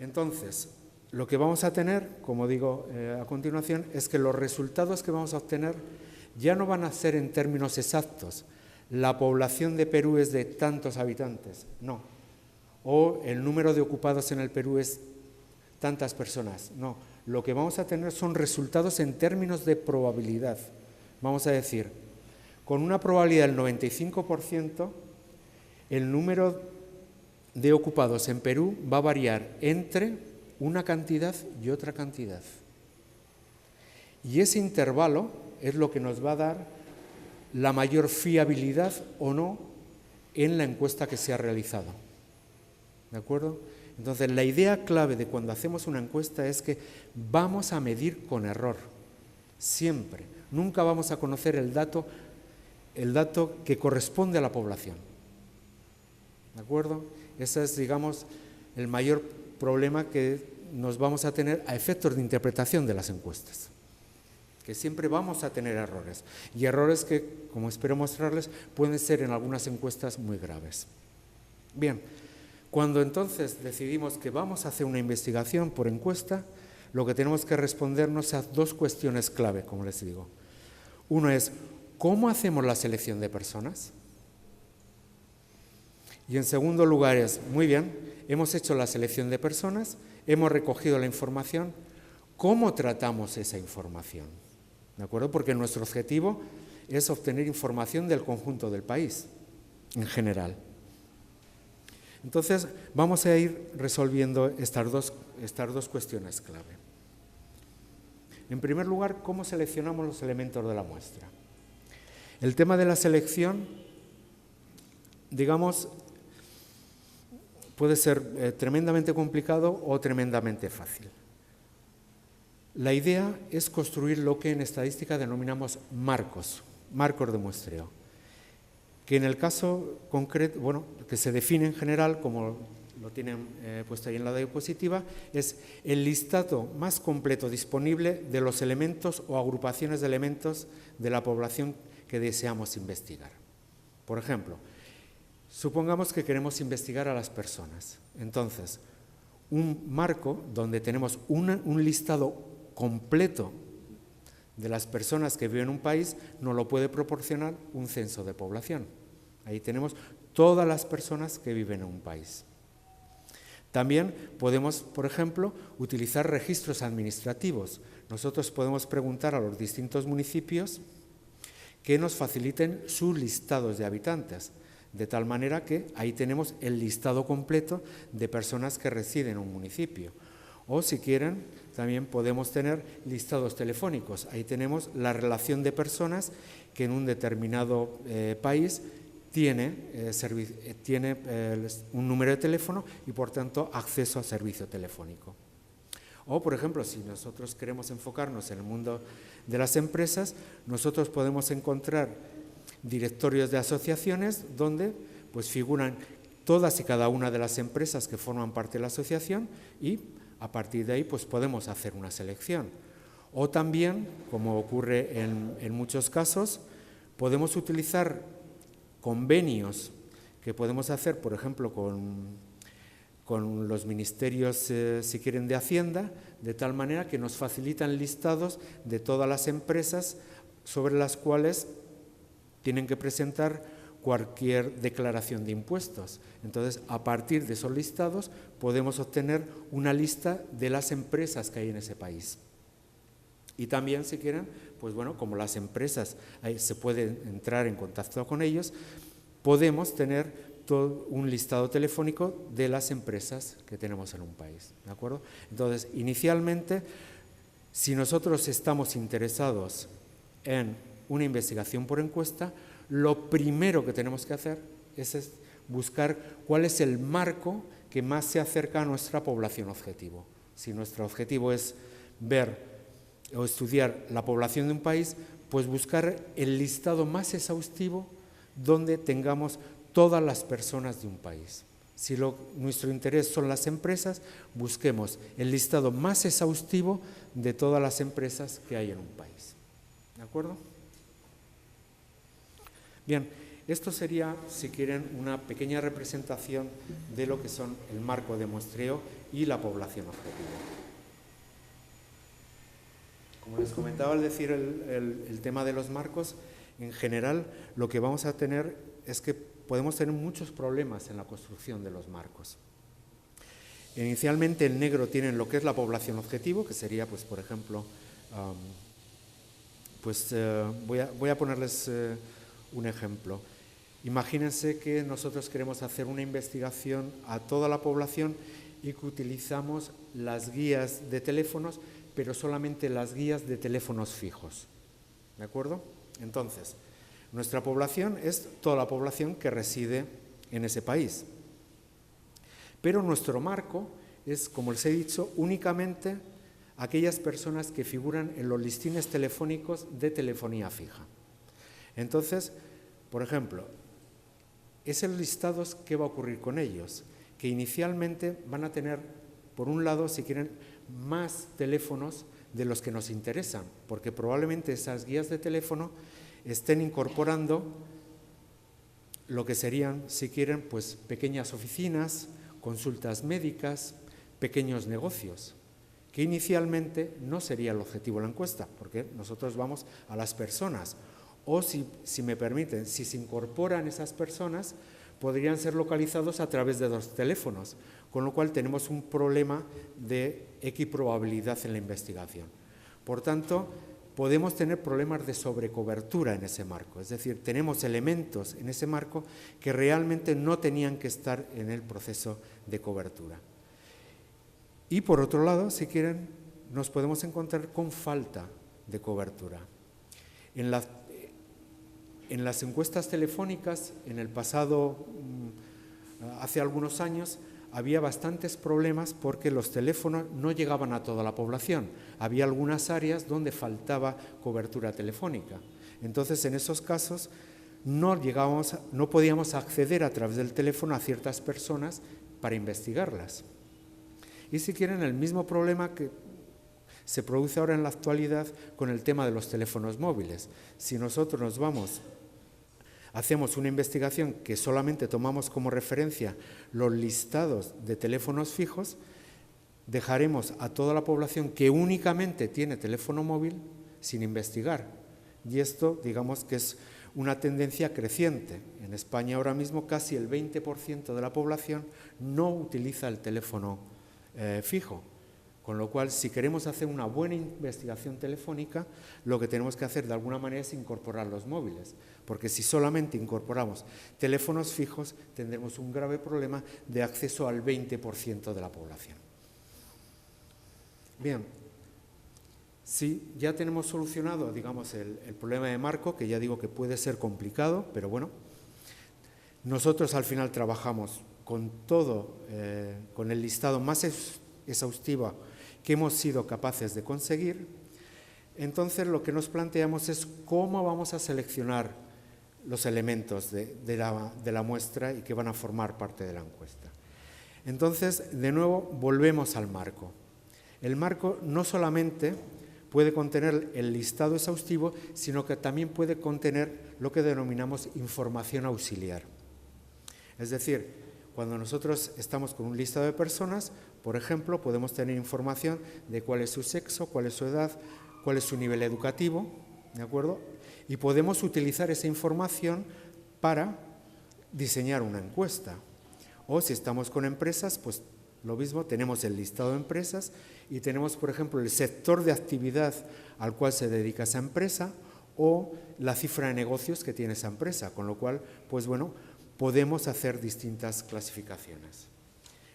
Entonces, lo que vamos a tener, como digo a continuación, es que los resultados que vamos a obtener ya no van a ser en términos exactos. La población de Perú es de tantos habitantes, no. O el número de ocupados en el Perú es tantas personas, no. Lo que vamos a tener son resultados en términos de probabilidad. Vamos a decir, con una probabilidad del 95%, el número de ocupados en Perú va a variar entre una cantidad y otra cantidad. Y ese intervalo es lo que nos va a dar la mayor fiabilidad o no en la encuesta que se ha realizado. ¿De acuerdo? Entonces, la idea clave de cuando hacemos una encuesta es que vamos a medir con error, siempre. Nunca vamos a conocer el dato que corresponde a la población. ¿De acuerdo? Ese es, digamos, el mayor problema que nos vamos a tener a efectos de interpretación de las encuestas. que siempre vamos a tener errores, y errores que, como espero mostrarles, pueden ser en algunas encuestas muy graves. Bien, cuando entonces decidimos que vamos a hacer una investigación por encuesta, lo que tenemos que respondernos a dos cuestiones clave, como les digo. Uno es, ¿cómo hacemos la selección de personas? Y en segundo lugar es, muy bien, hemos hecho la selección de personas, hemos recogido la información, ¿cómo tratamos esa información? ¿De acuerdo? Porque nuestro objetivo es obtener información del conjunto del país, en general. Entonces, vamos a ir resolviendo estas dos cuestiones clave. En primer lugar, ¿cómo seleccionamos los elementos de la muestra? El tema de la selección, digamos, puede ser tremendamente complicado o tremendamente fácil. La idea es construir lo que en estadística denominamos marcos de muestreo, que en el caso concreto, bueno, que se define en general, como lo tienen puesto ahí en la diapositiva, es el listado más completo disponible de los elementos o agrupaciones de elementos de la población que deseamos investigar. Por ejemplo, supongamos que queremos investigar a las personas. Entonces, un marco donde tenemos un listado completo de las personas que viven en un país nos lo puede proporcionar un censo de población. Ahí tenemos todas las personas que viven en un país. También podemos, por ejemplo, utilizar registros administrativos. Nosotros podemos preguntar a los distintos municipios que nos faciliten sus listados de habitantes, de tal manera que ahí tenemos el listado completo de personas que residen en un municipio. O si quieren, también podemos tener listados telefónicos. Ahí tenemos la relación de personas que en un determinado país tiene un número de teléfono y, por tanto, acceso a servicio telefónico. O, por ejemplo, si nosotros queremos enfocarnos en el mundo de las empresas, nosotros podemos encontrar directorios de asociaciones donde pues, figuran todas y cada una de las empresas que forman parte de la asociación y a partir de ahí pues, podemos hacer una selección. O también, como ocurre en muchos casos, podemos utilizar convenios que podemos hacer, por ejemplo, con los ministerios, si quieren, de Hacienda, de tal manera que nos facilitan listados de todas las empresas sobre las cuales tienen que presentar cualquier declaración de impuestos. Entonces, a partir de esos listados, podemos obtener una lista de las empresas que hay en ese país. Y también, si quieren, pues bueno, como las empresas se puede entrar en contacto con ellos, podemos tener todo un listado telefónico de las empresas que tenemos en un país, ¿de acuerdo? Entonces, inicialmente, si nosotros estamos interesados en una investigación por encuesta, lo primero que tenemos que hacer es buscar cuál es el marco que más se acerca a nuestra población objetivo. Si nuestro objetivo es ver o estudiar la población de un país, pues buscar el listado más exhaustivo donde tengamos todas las personas de un país. Si nuestro interés son las empresas, busquemos el listado más exhaustivo de todas las empresas que hay en un país. ¿De acuerdo? Bien, esto sería, si quieren, una pequeña representación de lo que son el marco de muestreo y la población objetivo. Como les comentaba al decir el tema de los marcos, en general lo que vamos a tener es que podemos tener muchos problemas en la construcción de los marcos. Inicialmente en negro tienen lo que es la población objetivo, que sería, pues, por ejemplo, voy a ponerles un ejemplo. Imagínense que nosotros queremos hacer una investigación a toda la población y que utilizamos las guías de teléfonos, pero solamente las guías de teléfonos fijos. ¿De acuerdo? Entonces, nuestra población es toda la población que reside en ese país. Pero nuestro marco es, como les he dicho, únicamente aquellas personas que figuran en los listines telefónicos de telefonía fija. Entonces, por ejemplo, esos listados, ¿qué va a ocurrir con ellos? Que inicialmente van a tener, por un lado, si quieren, más teléfonos de los que nos interesan, porque probablemente esas guías de teléfono estén incorporando lo que serían, si quieren, pues pequeñas oficinas, consultas médicas, pequeños negocios, que inicialmente no sería el objetivo de la encuesta, porque nosotros vamos a las personas. O si me permiten, si se incorporan esas personas, podrían ser localizados a través de los teléfonos, con lo cual tenemos un problema de equiprobabilidad en la investigación. Por tanto, podemos tener problemas de sobrecobertura en ese marco, es decir, tenemos elementos en ese marco que realmente no tenían que estar en el proceso de cobertura. Y por otro lado, si quieren, nos podemos encontrar con falta de cobertura. En las encuestas telefónicas, en el pasado, hace algunos años, había bastantes problemas porque los teléfonos no llegaban a toda la población. Había algunas áreas donde faltaba cobertura telefónica. Entonces, en esos casos, no podíamos acceder a través del teléfono a ciertas personas para investigarlas. Y si quieren, el mismo problema que se produce ahora en la actualidad con el tema de los teléfonos móviles. Si nosotros hacemos una investigación que solamente tomamos como referencia los listados de teléfonos fijos, dejaremos a toda la población que únicamente tiene teléfono móvil sin investigar. Y esto, digamos que es una tendencia creciente. En España ahora mismo casi el 20% de la población no utiliza el teléfono fijo. Con lo cual, si queremos hacer una buena investigación telefónica, lo que tenemos que hacer de alguna manera es incorporar los móviles, porque si solamente incorporamos teléfonos fijos, tendremos un grave problema de acceso al 20% de la población. Bien, si ya tenemos solucionado, digamos, el problema de marco, que ya digo que puede ser complicado, pero bueno, nosotros al final trabajamos con todo, con el listado más exhaustivo que hemos sido capaces de conseguir. Entonces, lo que nos planteamos es cómo vamos a seleccionar los elementos de la muestra y que van a formar parte de la encuesta. Entonces, de nuevo, volvemos al marco. El marco no solamente puede contener el listado exhaustivo, sino que también puede contener lo que denominamos información auxiliar. Es decir, cuando nosotros estamos con un listado de personas, por ejemplo, podemos tener información de cuál es su sexo, cuál es su edad, cuál es su nivel educativo, ¿de acuerdo? Y podemos utilizar esa información para diseñar una encuesta. O si estamos con empresas, pues lo mismo, tenemos el listado de empresas y tenemos, por ejemplo, el sector de actividad al cual se dedica esa empresa o la cifra de negocios que tiene esa empresa, con lo cual, pues bueno, podemos hacer distintas clasificaciones.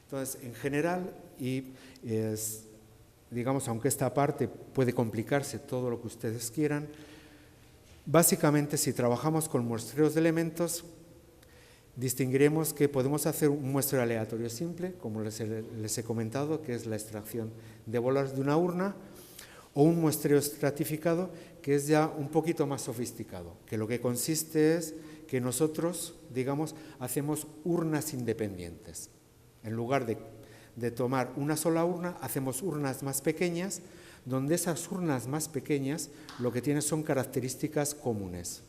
Entonces, en general, digamos, aunque esta parte puede complicarse todo lo que ustedes quieran, básicamente, si trabajamos con muestreos de elementos, distinguiremos que podemos hacer un muestreo aleatorio simple, como les he comentado, que es la extracción de bolas de una urna, o un muestreo estratificado, que es ya un poquito más sofisticado, que lo que consiste es que nosotros, digamos, hacemos urnas independientes. En lugar de tomar una sola urna, hacemos urnas más pequeñas, donde esas urnas más pequeñas lo que tienen son características comunes.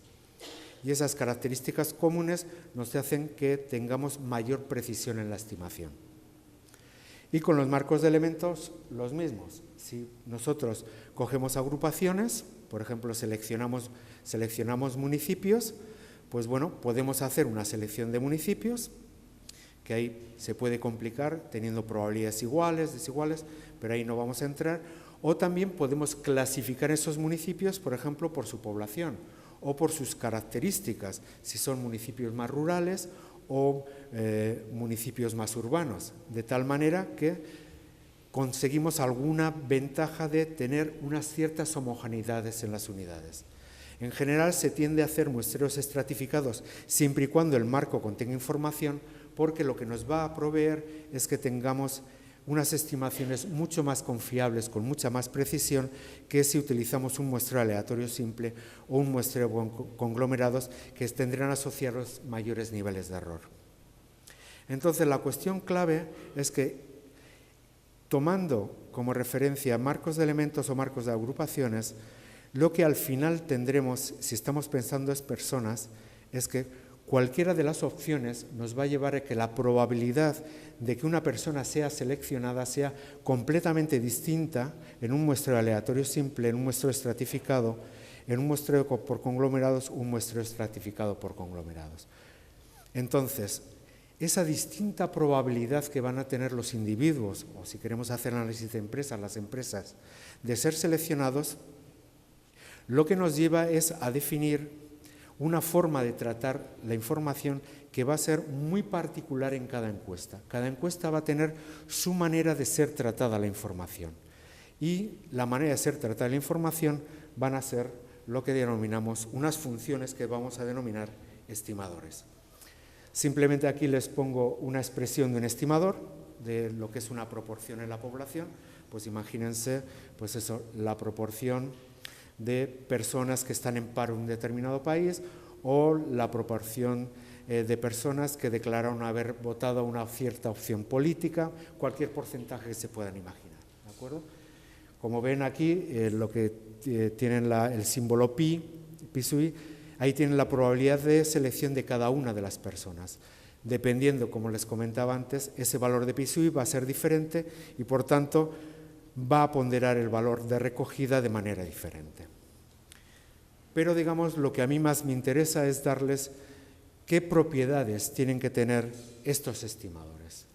Y esas características comunes nos hacen que tengamos mayor precisión en la estimación. Y con los marcos de elementos, los mismos. Si nosotros cogemos agrupaciones, por ejemplo, seleccionamos municipios, pues bueno, podemos hacer una selección de municipios, que ahí se puede complicar teniendo probabilidades iguales, desiguales, pero ahí no vamos a entrar. O también podemos clasificar esos municipios, por ejemplo, por su población o por sus características, si son municipios más rurales o municipios más urbanos, de tal manera que conseguimos alguna ventaja de tener unas ciertas homogeneidades en las unidades. En general se tiende a hacer muestreos estratificados siempre y cuando el marco contenga información, porque lo que nos va a proveer es que tengamos unas estimaciones mucho más confiables, con mucha más precisión, que si utilizamos un muestreo aleatorio simple o un muestreo con conglomerados que tendrán asociados mayores niveles de error. Entonces, la cuestión clave es que tomando como referencia marcos de elementos o marcos de agrupaciones, lo que al final tendremos, si estamos pensando en personas, es que cualquiera de las opciones nos va a llevar a que la probabilidad de que una persona sea seleccionada sea completamente distinta en un muestreo aleatorio simple, en un muestreo estratificado, en un muestreo por conglomerados, un muestreo estratificado por conglomerados. Entonces, esa distinta probabilidad que van a tener los individuos, o si queremos hacer análisis de empresas, las empresas, de ser seleccionados, lo que nos lleva es a definir una forma de tratar la información que va a ser muy particular en cada encuesta. Cada encuesta va a tener su manera de ser tratada la información. Y la manera de ser tratada la información van a ser lo que denominamos unas funciones que vamos a denominar estimadores. Simplemente aquí les pongo una expresión de un estimador de lo que es una proporción en la población. Pues imagínense, pues eso, la proporción de personas que están en paro en un determinado país o la proporción de personas que declararon haber votado una cierta opción política, cualquier porcentaje que se puedan imaginar, ¿de acuerdo? Como ven aquí, lo que tienen el símbolo pi sub i, ahí tienen la probabilidad de selección de cada una de las personas. Dependiendo, como les comentaba antes, ese valor de pi sub i va a ser diferente y, por tanto, va a ponderar el valor de recogida de manera diferente. Pero, digamos, lo que a mí más me interesa es darles qué propiedades tienen que tener estos estimadores.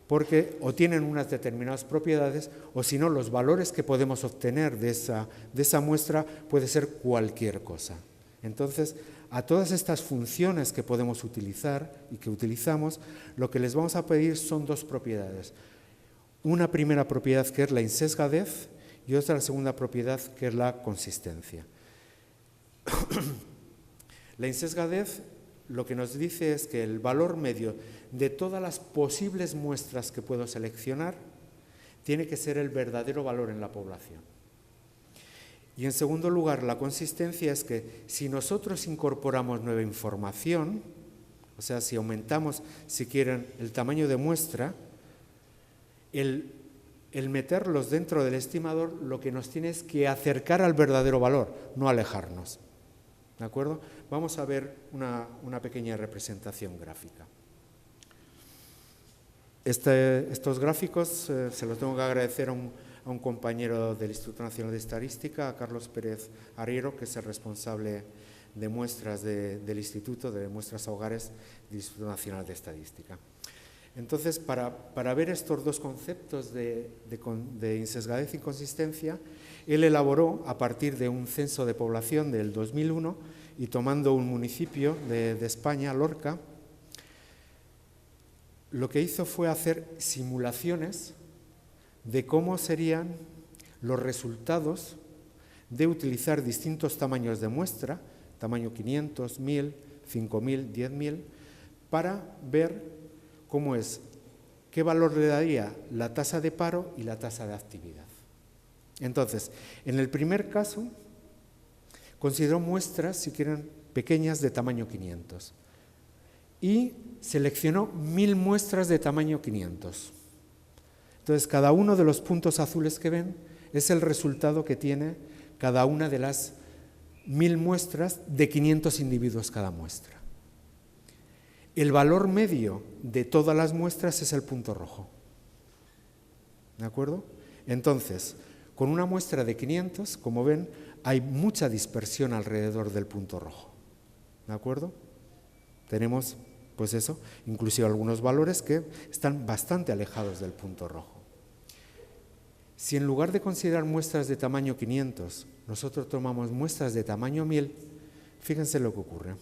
Porque o tienen unas determinadas propiedades o, si no, los valores que podemos obtener de esa muestra puede ser cualquier cosa. Entonces, a todas estas funciones que podemos utilizar y que utilizamos, lo que les vamos a pedir son dos propiedades. Una primera propiedad que es la insesgadez y otra la segunda propiedad que es la consistencia. La insesgadez lo que nos dice es que el valor medio de todas las posibles muestras que puedo seleccionar tiene que ser el verdadero valor en la población. Y en segundo lugar, la consistencia es que si nosotros incorporamos nueva información, o sea, si aumentamos, si quieren, el tamaño de muestra, el meterlos dentro del estimador lo que nos tiene es que acercar al verdadero valor, no alejarnos. ¿De acuerdo? Vamos a ver una pequeña representación gráfica. Estos gráficos se los tengo que agradecer a un compañero del Instituto Nacional de Estadística, a Carlos Pérez Arriero, que es el responsable de muestras del Instituto, de muestras a hogares del Instituto Nacional de Estadística. Entonces, para ver estos dos conceptos de insesgadez y consistencia, él elaboró, a partir de un censo de población del 2001, y tomando un municipio de España, Lorca, lo que hizo fue hacer simulaciones de cómo serían los resultados de utilizar distintos tamaños de muestra, tamaño 500, 1000, 5000, 10.000, para ver cómo es, qué valor le daría la tasa de paro y la tasa de actividad. Entonces, en el primer caso, consideró muestras, si quieren, pequeñas de tamaño 500 y seleccionó 1000 muestras de tamaño 500. Entonces, cada uno de los puntos azules que ven es el resultado que tiene cada una de las 1000 muestras de 500 individuos cada muestra. El valor medio de todas las muestras es el punto rojo. ¿De acuerdo? Entonces, con una muestra de 500, como ven, hay mucha dispersión alrededor del punto rojo. ¿De acuerdo? Tenemos, pues eso, inclusive algunos valores que están bastante alejados del punto rojo. Si en lugar de considerar muestras de tamaño 500, nosotros tomamos muestras de tamaño 1000, fíjense lo que ocurre.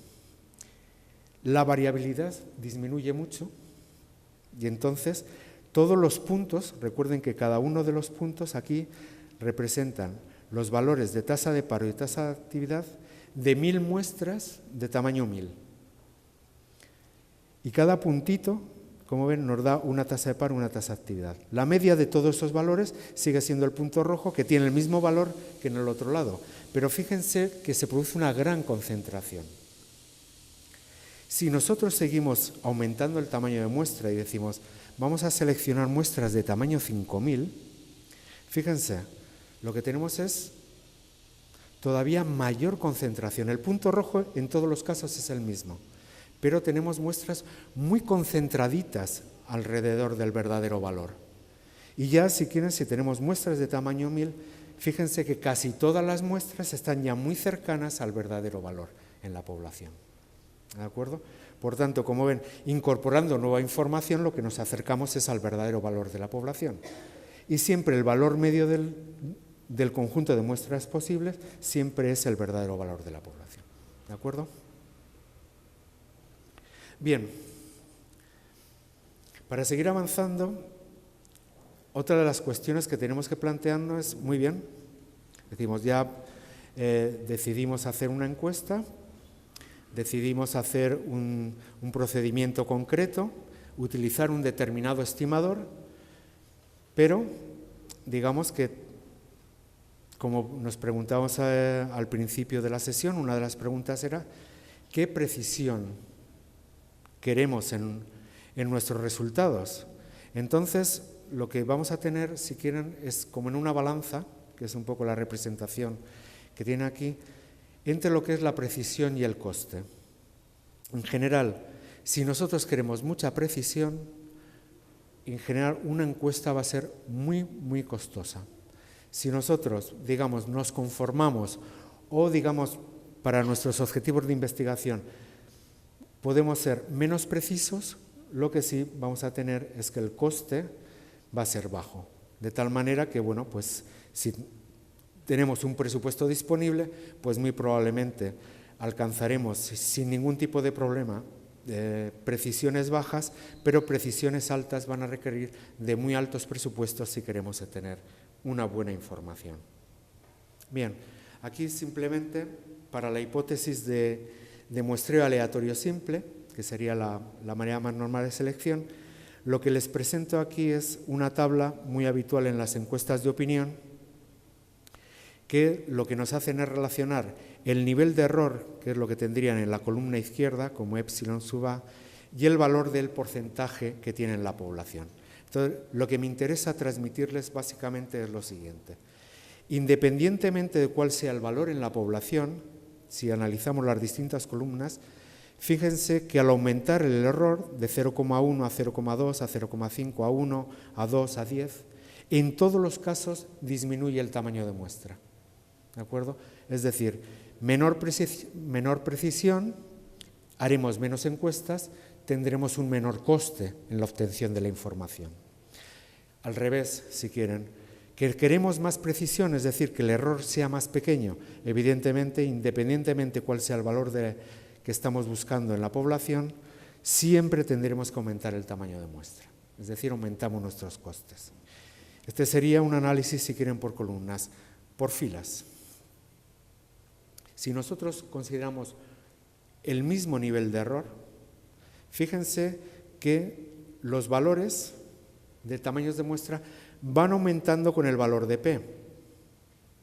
La variabilidad disminuye mucho y entonces todos los puntos, recuerden que cada uno de los puntos aquí representan los valores de tasa de paro y tasa de actividad de 1000 muestras de tamaño 1000. Y cada puntito, como ven, nos da una tasa de paro y una tasa de actividad. La media de todos esos valores sigue siendo el punto rojo, que tiene el mismo valor que en el otro lado. Pero fíjense que se produce una gran concentración. Si nosotros seguimos aumentando el tamaño de muestra y decimos, vamos a seleccionar muestras de tamaño 5000, fíjense, lo que tenemos es todavía mayor concentración. El punto rojo en todos los casos es el mismo, pero tenemos muestras muy concentraditas alrededor del verdadero valor. Y ya, si quieren, si tenemos muestras de tamaño 1000, fíjense que casi todas las muestras están ya muy cercanas al verdadero valor en la población. ¿De acuerdo? Por tanto, como ven, incorporando nueva información, lo que nos acercamos es al verdadero valor de la población. Y siempre el valor medio del conjunto de muestras posibles siempre es el verdadero valor de la población. ¿De acuerdo? Bien, para seguir avanzando, otra de las cuestiones que tenemos que plantearnos es, muy bien, decimos ya decidimos hacer una encuesta, decidimos hacer un procedimiento concreto, utilizar un determinado estimador, pero digamos que, como nos preguntábamos al principio de la sesión, una de las preguntas era ¿qué precisión queremos en nuestros resultados? Entonces, lo que vamos a tener, si quieren, es como en una balanza, que es un poco la representación que tiene aquí, entre lo que es la precisión y el coste. En general, si nosotros queremos mucha precisión, en general una encuesta va a ser muy, muy costosa. Si nosotros, digamos, nos conformamos o, digamos, para nuestros objetivos de investigación podemos ser menos precisos, lo que sí vamos a tener es que el coste va a ser bajo. De tal manera que, bueno, pues si tenemos un presupuesto disponible, pues muy probablemente alcanzaremos sin ningún tipo de problema precisiones bajas, pero precisiones altas van a requerir de muy altos presupuestos si queremos tener una buena información. Bien, aquí simplemente para la hipótesis de muestreo aleatorio simple, que sería la manera más normal de selección, lo que les presento aquí es una tabla muy habitual en las encuestas de opinión, que lo que nos hacen es relacionar el nivel de error, que es lo que tendrían en la columna izquierda, como epsilon sub a, y el valor del porcentaje que tiene en la población. Entonces, lo que me interesa transmitirles básicamente es lo siguiente. Independientemente de cuál sea el valor en la población, si analizamos las distintas columnas, fíjense que al aumentar el error de 0,1 a 0,2, a 0,5, a 1, a 2, a 10, en todos los casos disminuye el tamaño de muestra. ¿De acuerdo? Es decir, menor precisión, haremos menos encuestas, tendremos un menor coste en la obtención de la información. Al revés, si quieren, que queremos más precisión, es decir, que el error sea más pequeño, evidentemente, independientemente cuál sea el valor que estamos buscando en la población, siempre tendremos que aumentar el tamaño de muestra, es decir, aumentamos nuestros costes. Este sería un análisis, si quieren, por columnas, por filas. Si nosotros consideramos el mismo nivel de error, fíjense que los valores de tamaños de muestra van aumentando con el valor de P.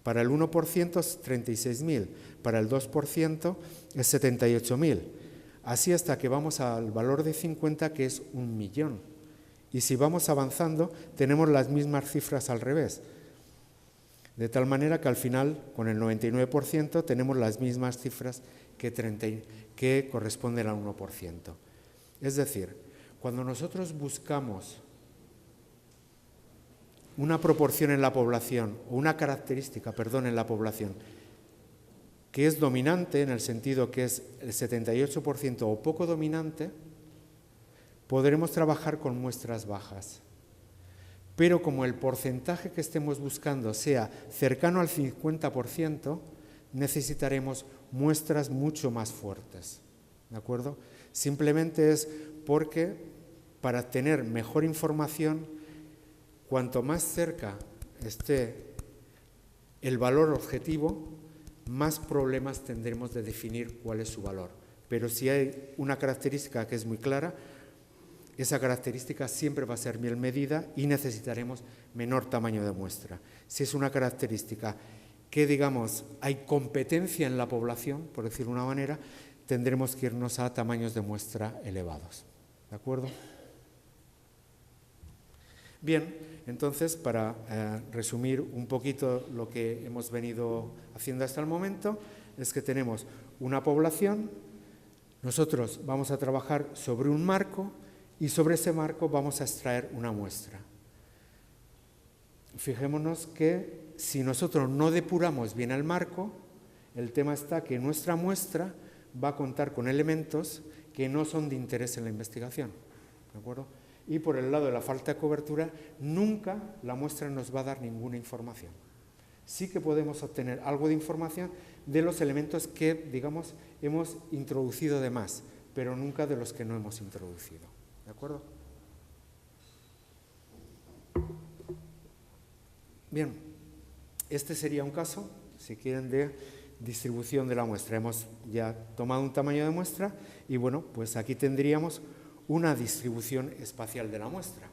Para el 1% es 36.000, para el 2% es 78.000. Así hasta que vamos al valor de 50, que es 1.000.000. Y si vamos avanzando, tenemos las mismas cifras al revés. De tal manera que al final, con el 99%, tenemos las mismas cifras que corresponden al 1%. Es decir, cuando nosotros buscamos una proporción en la población, o una característica, en la población, que es dominante en el sentido que es el 78% o poco dominante, podremos trabajar con muestras bajas. Pero como el porcentaje que estemos buscando sea cercano al 50%, necesitaremos muestras mucho más fuertes. ¿De acuerdo? Simplemente es porque para tener mejor información, cuanto más cerca esté el valor objetivo, más problemas tendremos de definir cuál es su valor. Pero si hay una característica que es muy clara, esa característica siempre va a ser bien medida y necesitaremos menor tamaño de muestra. Si es una característica que, digamos, hay competencia en la población, por decirlo de una manera, tendremos que irnos a tamaños de muestra elevados. ¿De acuerdo? Bien, entonces, para resumir un poquito lo que hemos venido haciendo hasta el momento, es que tenemos una población, nosotros vamos a trabajar sobre un marco y sobre ese marco vamos a extraer una muestra. Fijémonos que si nosotros no depuramos bien el marco, el tema está que nuestra muestra va a contar con elementos que no son de interés en la investigación, ¿de acuerdo? Y por el lado de la falta de cobertura, nunca la muestra nos va a dar ninguna información. Sí que podemos obtener algo de información de los elementos que, digamos, hemos introducido de más, pero nunca de los que no hemos introducido, ¿de acuerdo? Bien, este sería un caso, si quieren, de distribución de la muestra. Hemos ya tomado un tamaño de muestra y, bueno, pues aquí tendríamos una distribución espacial de la muestra,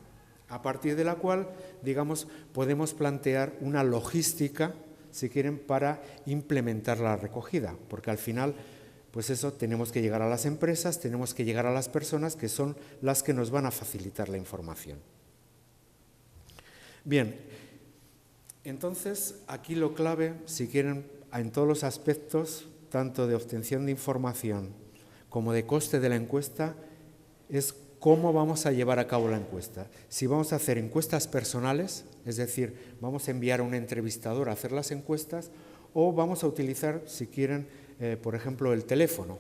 a partir de la cual, digamos, podemos plantear una logística, si quieren, para implementar la recogida, porque al final, pues eso, tenemos que llegar a las empresas, tenemos que llegar a las personas que son las que nos van a facilitar la información. Bien, entonces, aquí lo clave, si quieren, en todos los aspectos, tanto de obtención de información como de coste de la encuesta, es cómo vamos a llevar a cabo la encuesta. Si vamos a hacer encuestas personales, es decir, vamos a enviar a un entrevistador a hacer las encuestas, o vamos a utilizar, si quieren, por ejemplo, el teléfono,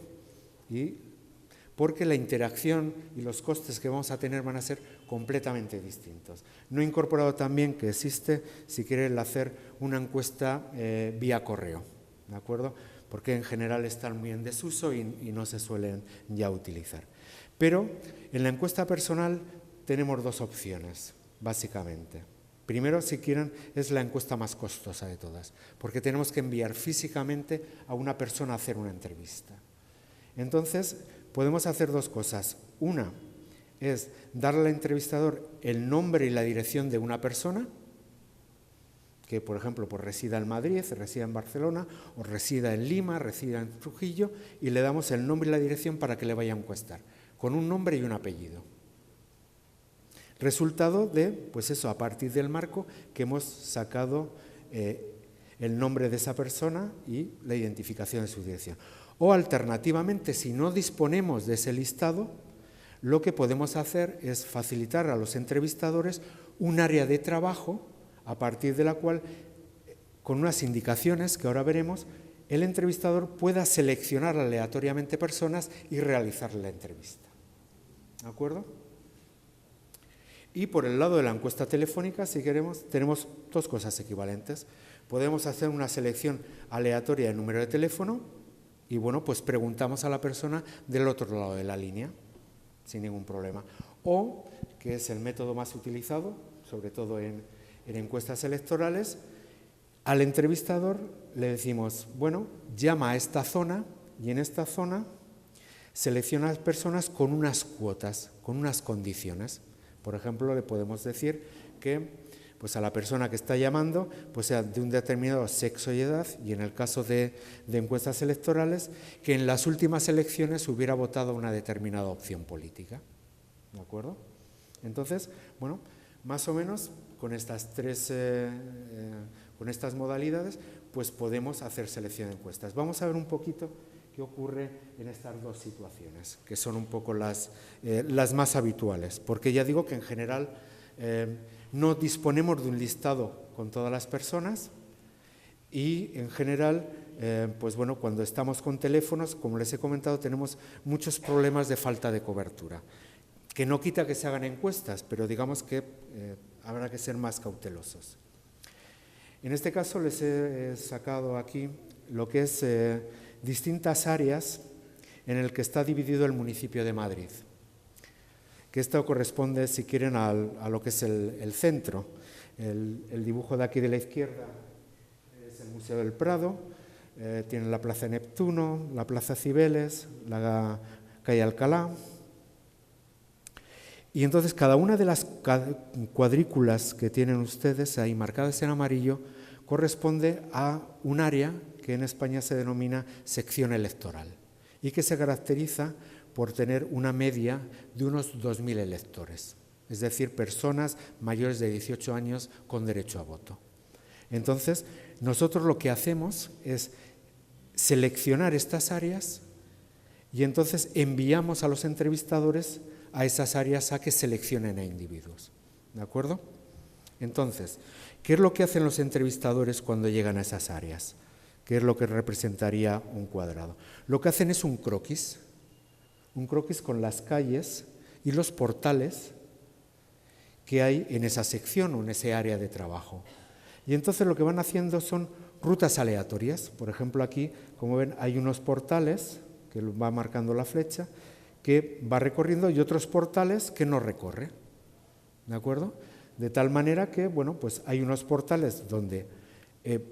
porque la interacción y los costes que vamos a tener van a ser completamente distintos. No he incorporado también que existe, si quieren, el hacer una encuesta vía correo, ¿de acuerdo? Porque en general están muy en desuso y no se suelen ya utilizar. Pero en la encuesta personal tenemos dos opciones, básicamente. Primero, si quieren, es la encuesta más costosa de todas, porque tenemos que enviar físicamente a una persona a hacer una entrevista. Entonces, podemos hacer dos cosas. Una es darle al entrevistador el nombre y la dirección de una persona, que por ejemplo pues resida en Madrid, resida en Barcelona, o resida en Lima, resida en Trujillo, y le damos el nombre y la dirección para que le vaya a encuestar, con un nombre y un apellido. Resultado de, pues eso, a partir del marco que hemos sacado el nombre de esa persona y la identificación de su dirección. O alternativamente, si no disponemos de ese listado, lo que podemos hacer es facilitar a los entrevistadores un área de trabajo a partir de la cual, con unas indicaciones que ahora veremos, el entrevistador pueda seleccionar aleatoriamente personas y realizar la entrevista. ¿De acuerdo? Y por el lado de la encuesta telefónica, si queremos, tenemos dos cosas equivalentes. Podemos hacer una selección aleatoria de número de teléfono y, bueno, pues preguntamos a la persona del otro lado de la línea, sin ningún problema. O, que es el método más utilizado, sobre todo en encuestas electorales, al entrevistador le decimos, bueno, llama a esta zona y en esta zona selecciona a las personas con unas cuotas, con unas condiciones. Por ejemplo, le podemos decir que pues a la persona que está llamando pues sea de un determinado sexo y edad, y en el caso de encuestas electorales, que en las últimas elecciones hubiera votado una determinada opción política. ¿De acuerdo? Entonces, bueno, más o menos con estas con estas modalidades, pues podemos hacer selección de encuestas. Vamos a ver un poquito qué ocurre en estas dos situaciones, que son un poco las más habituales, porque ya digo que en general no disponemos de un listado con todas las personas y en general, pues bueno, cuando estamos con teléfonos, como les he comentado, tenemos muchos problemas de falta de cobertura, que no quita que se hagan encuestas, pero digamos que habrá que ser más cautelosos. En este caso les he sacado aquí lo que es distintas áreas en el que está dividido el municipio de Madrid, que esto corresponde, si quieren, a lo que es el centro. El dibujo de aquí de la izquierda es el Museo del Prado, tiene la Plaza Neptuno, la Plaza Cibeles, la calle Alcalá. Y entonces cada una de las cuadrículas que tienen ustedes ahí marcadas en amarillo corresponde a un área que en España se denomina sección electoral y que se caracteriza por tener una media de unos 2.000 electores. es decir, personas mayores de 18 años con derecho a voto. Entonces, nosotros lo que hacemos es seleccionar estas áreas y entonces enviamos a los entrevistadores a esas áreas a que seleccionen a individuos. ¿De acuerdo? Entonces, ¿qué es lo que hacen los entrevistadores cuando llegan a esas áreas? ¿Qué es lo que representaría un cuadrado? Lo que hacen es un croquis con las calles y los portales que hay en esa sección o en ese área de trabajo. Y entonces lo que van haciendo son rutas aleatorias. Por ejemplo, aquí, como ven, hay unos portales que va marcando la flecha, que va recorriendo, y otros portales que no recorre. ¿De acuerdo? De tal manera que, bueno, pues hay unos portales donde,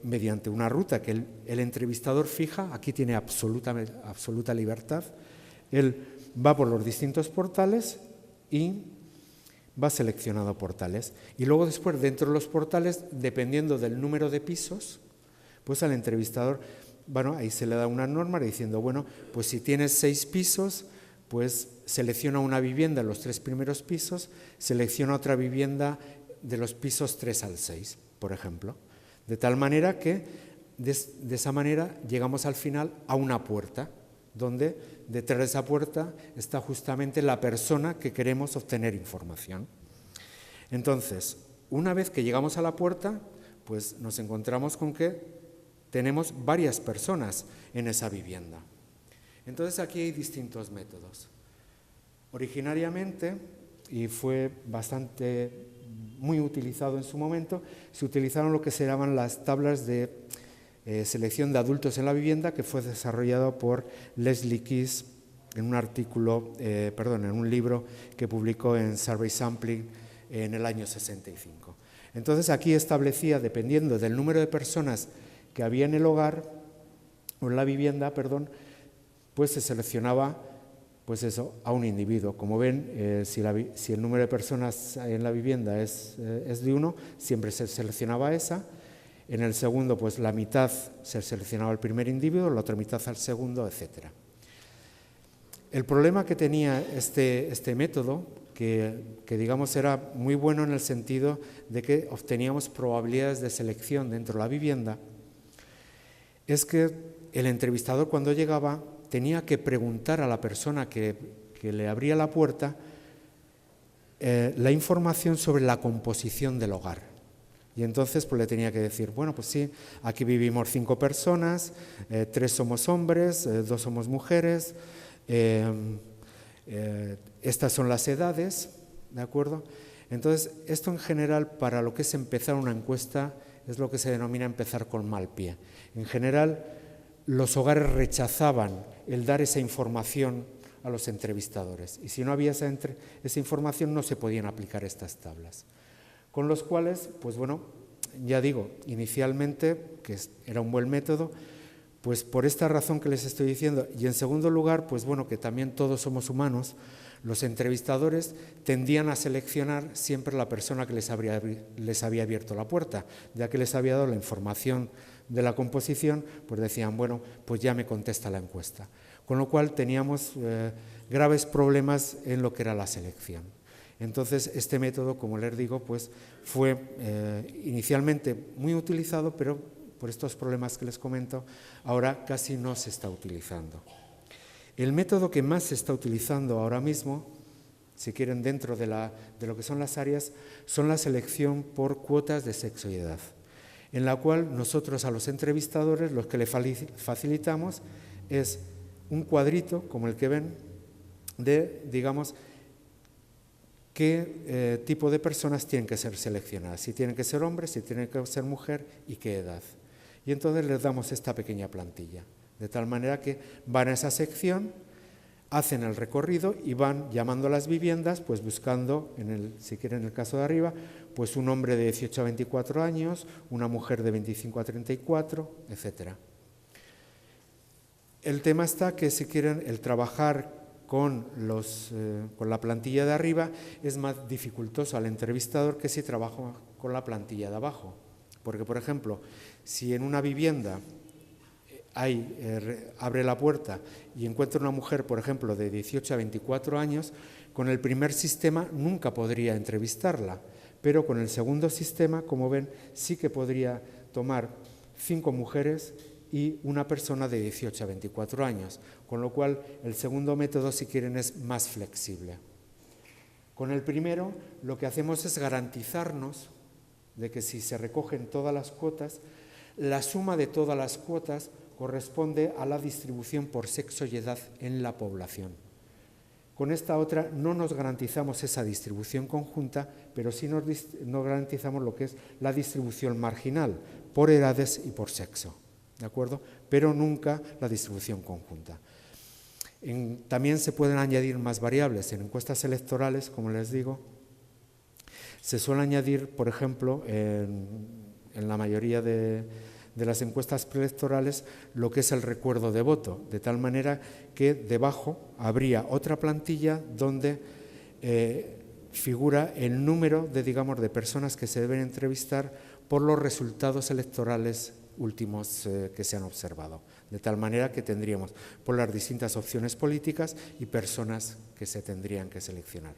mediante una ruta que el entrevistador fija, aquí tiene absoluta libertad, él va por los distintos portales y va seleccionando portales. Y luego después, dentro de los portales, dependiendo del número de pisos, pues al entrevistador, bueno, ahí se le da una norma diciendo, bueno, pues si tienes 6 pisos, pues selecciona una vivienda en los 3 primeros pisos, selecciona otra vivienda de los pisos 3 al 6, por ejemplo. De tal manera que, de esa manera, llegamos al final a una puerta, donde detrás de esa puerta está justamente la persona que queremos obtener información. Entonces, una vez que llegamos a la puerta, pues nos encontramos con que tenemos varias personas en esa vivienda. Entonces aquí hay distintos métodos. Originariamente, y fue muy utilizado en su momento, se utilizaron lo que se llaman las tablas de selección de adultos en la vivienda, que fue desarrollado por Leslie Keys en un libro que publicó en Survey Sampling en el año 65. Entonces aquí establecía, dependiendo del número de personas que había en el hogar, o en la vivienda, pues se seleccionaba, pues eso, a un individuo. Como ven, si el número de personas en la vivienda es de 1, siempre se seleccionaba esa. En el segundo, pues la mitad se seleccionaba al primer individuo, la otra mitad al segundo, etc. El problema que tenía este método, que digamos era muy bueno en el sentido de que obteníamos probabilidades de selección dentro de la vivienda, es que el entrevistador, cuando llegaba, tenía que preguntar a la persona que le abría la puerta la información sobre la composición del hogar. Y entonces pues le tenía que decir, bueno, pues sí, aquí vivimos 5 personas, 3 somos hombres, 2 somos mujeres, estas son las edades, ¿de acuerdo? Entonces, esto en general, para lo que es empezar una encuesta, es lo que se denomina empezar con mal pie. En general, los hogares rechazaban el dar esa información a los entrevistadores, y si no había esa información no se podían aplicar estas tablas. Con los cuales, pues bueno, ya digo, inicialmente, que era un buen método, pues por esta razón que les estoy diciendo, y en segundo lugar, pues bueno, que también todos somos humanos, los entrevistadores tendían a seleccionar siempre la persona que les había abierto la puerta, ya que les había dado la información de la composición, pues decían, bueno, pues ya me contesta la encuesta. Con lo cual teníamos graves problemas en lo que era la selección. Entonces, este método, como les digo, pues fue inicialmente muy utilizado, pero por estos problemas que les comento, ahora casi no se está utilizando. El método que más se está utilizando ahora mismo, si quieren, dentro de lo que son las áreas, son la selección por cuotas de sexo y edad, en la cual nosotros a los entrevistadores lo que le facilitamos es un cuadrito, como el que ven, de, digamos, qué tipo de personas tienen que ser seleccionadas, si tienen que ser hombres, si tienen que ser mujer y qué edad. Y entonces les damos esta pequeña plantilla, de tal manera que van a esa sección, hacen el recorrido y van llamando a las viviendas, pues buscando, si quieren en el caso de arriba, pues un hombre de 18 a 24 años, una mujer de 25 a 34, etc. El tema está que, si quieren, el trabajar con la plantilla de arriba es más dificultoso al entrevistador que si trabaja con la plantilla de abajo. Porque, por ejemplo, si en una vivienda abre la puerta y encuentra una mujer, por ejemplo, de 18 a 24 años, con el primer sistema nunca podría entrevistarla, pero con el segundo sistema, como ven, sí que podría tomar 5 mujeres y una persona de 18 a 24 años, con lo cual el segundo método, si quieren, es más flexible. Con el primero, lo que hacemos es garantizarnos de que si se recogen todas las cuotas, la suma de todas las cuotas corresponde a la distribución por sexo y edad en la población. Con esta otra no nos garantizamos esa distribución conjunta, pero sí nos garantizamos lo que es la distribución marginal, por edades y por sexo, ¿de acuerdo? Pero nunca la distribución conjunta. También se pueden añadir más variables. En encuestas electorales, como les digo, se suele añadir, por ejemplo, en la mayoría de las encuestas preelectorales, lo que es el recuerdo de voto, de tal manera que debajo habría otra plantilla donde figura el número de personas que se deben entrevistar por los resultados electorales últimos que se han observado. De tal manera que tendríamos por las distintas opciones políticas y personas que se tendrían que seleccionar.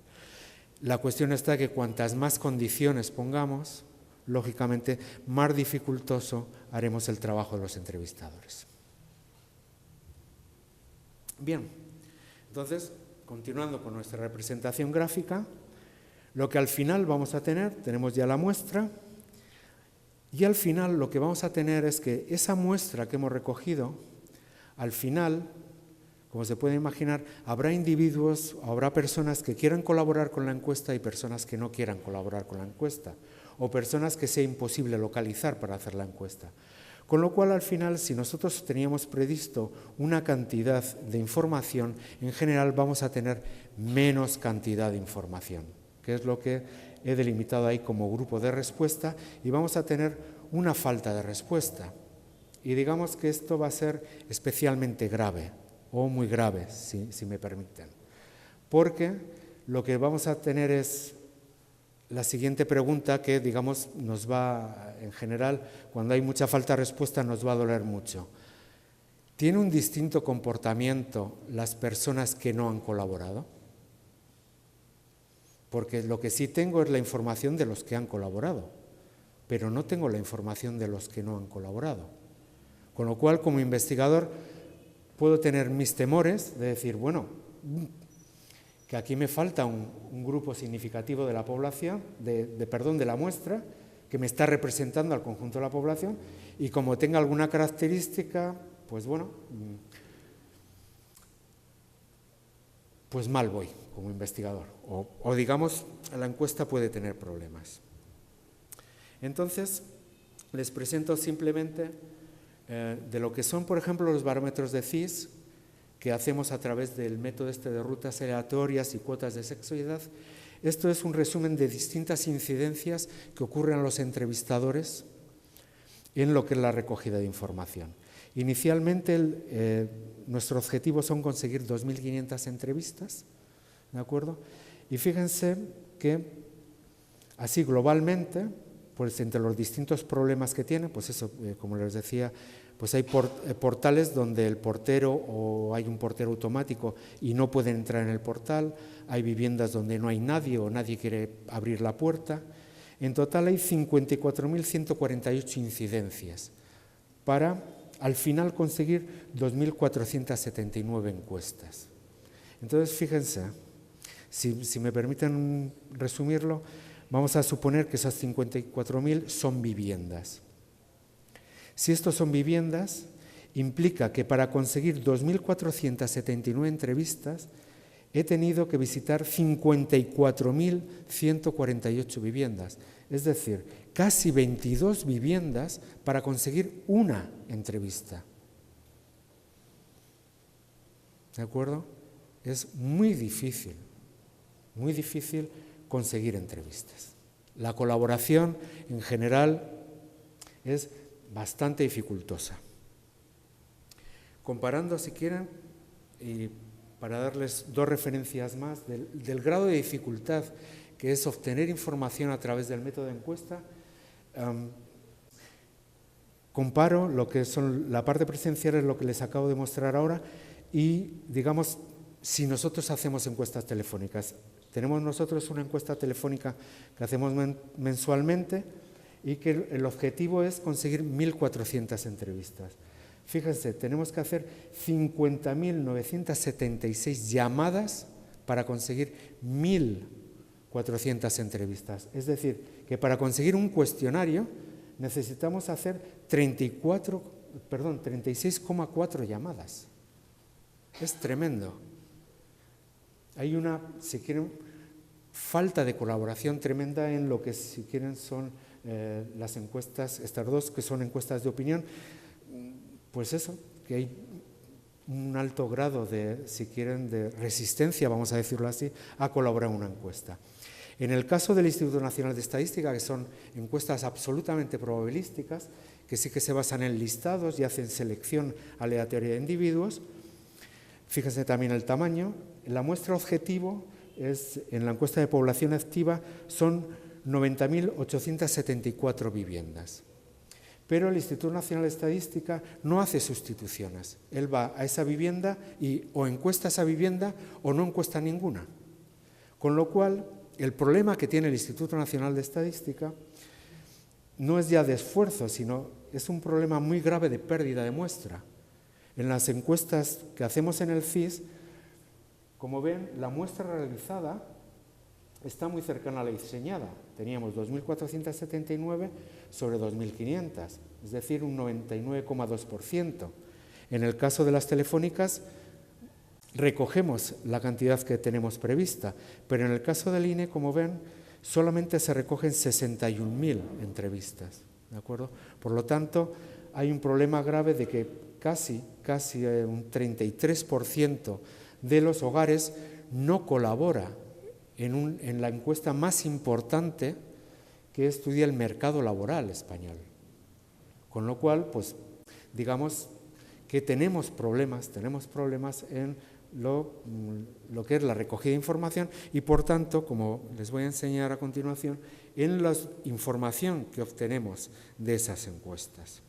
La cuestión está que cuantas más condiciones pongamos, lógicamente, más dificultoso haremos el trabajo de los entrevistadores. Bien, entonces, continuando con nuestra representación gráfica, lo que al final vamos a tener, tenemos ya la muestra, y al final lo que vamos a tener es que esa muestra que hemos recogido, al final, como se puede imaginar, habrá individuos, habrá personas que quieran colaborar con la encuesta y personas que no quieran colaborar con la encuesta, o personas que sea imposible localizar para hacer la encuesta. Con lo cual, al final, si nosotros teníamos previsto una cantidad de información, en general vamos a tener menos cantidad de información, que es lo que he delimitado ahí como grupo de respuesta, y vamos a tener una falta de respuesta. Y digamos que esto va a ser especialmente grave, o muy grave, si me permiten. Porque lo que vamos a tener es la siguiente pregunta que, digamos, nos va, en general, cuando hay mucha falta de respuesta, nos va a doler mucho. ¿Tiene un distinto comportamiento las personas que no han colaborado? Porque lo que sí tengo es la información de los que han colaborado, pero no tengo la información de los que no han colaborado. Con lo cual, como investigador, puedo tener mis temores de decir, bueno, que aquí me falta un grupo significativo de la población, de la muestra, que me está representando al conjunto de la población, y como tenga alguna característica, pues bueno, pues mal voy como investigador, o digamos, la encuesta puede tener problemas. Entonces, les presento simplemente de lo que son, por ejemplo, los barómetros de CIS, que hacemos a través del método de rutas aleatorias y cuotas de sexo y edad. Esto es un resumen de distintas incidencias que ocurren a los entrevistadores en lo que es la recogida de información. Inicialmente, nuestro objetivo son conseguir 2.500 entrevistas, ¿de acuerdo? Y fíjense que, así globalmente, pues entre los distintos problemas que tiene, pues eso, como les decía, pues hay portales donde el portero o hay un portero automático y no pueden entrar en el portal, hay viviendas donde no hay nadie o nadie quiere abrir la puerta. En total hay 54.148 incidencias para al final conseguir 2.479 encuestas. Entonces, fíjense, si me permiten resumirlo, vamos a suponer que esas 54.000 son viviendas. Si estos son viviendas, implica que para conseguir 2.479 entrevistas he tenido que visitar 54.148 viviendas, es decir, casi 22 viviendas para conseguir una entrevista. ¿De acuerdo? Es muy difícil conseguir entrevistas. La colaboración en general es bastante dificultosa. Comparando, si quieren, y para darles dos referencias más del grado de dificultad que es obtener información a través del método de encuesta, comparo lo que son la parte presencial, es lo que les acabo de mostrar ahora, y digamos, si nosotros hacemos encuestas telefónicas. Tenemos nosotros una encuesta telefónica que hacemos mensualmente y que el objetivo es conseguir 1.400 entrevistas. Fíjense, tenemos que hacer 50.976 llamadas para conseguir 1.400 entrevistas. Es decir, que para conseguir un cuestionario necesitamos hacer 36,4 llamadas. Es tremendo. Hay una, si quieren, falta de colaboración tremenda en lo que, si quieren, son las encuestas, estas dos que son encuestas de opinión. Pues eso, que hay un alto grado de, si quieren, de resistencia, vamos a decirlo así, a colaborar en una encuesta. En el caso del Instituto Nacional de Estadística, que son encuestas absolutamente probabilísticas, que sí que se basan en listados y hacen selección aleatoria de individuos, fíjense también el tamaño. La muestra objetivo es, en la encuesta de población activa, son 90.874 viviendas. Pero el Instituto Nacional de Estadística no hace sustituciones. Él va a esa vivienda y o encuesta esa vivienda o no encuesta ninguna. Con lo cual, el problema que tiene el Instituto Nacional de Estadística no es ya de esfuerzo, sino es un problema muy grave de pérdida de muestra. En las encuestas que hacemos en el CIS, como ven, la muestra realizada está muy cercana a la diseñada. Teníamos 2.479 sobre 2.500, es decir, un 99,2%. En el caso de las telefónicas, recogemos la cantidad que tenemos prevista, pero en el caso del INE, como ven, solamente se recogen 61.000 entrevistas, ¿de acuerdo? Por lo tanto, hay un problema grave de que casi un 33% de los hogares no colabora en la encuesta más importante que estudia el mercado laboral español. Con lo cual, pues, digamos que tenemos problemas en lo que es la recogida de información y, por tanto, como les voy a enseñar a continuación, en la información que obtenemos de esas encuestas.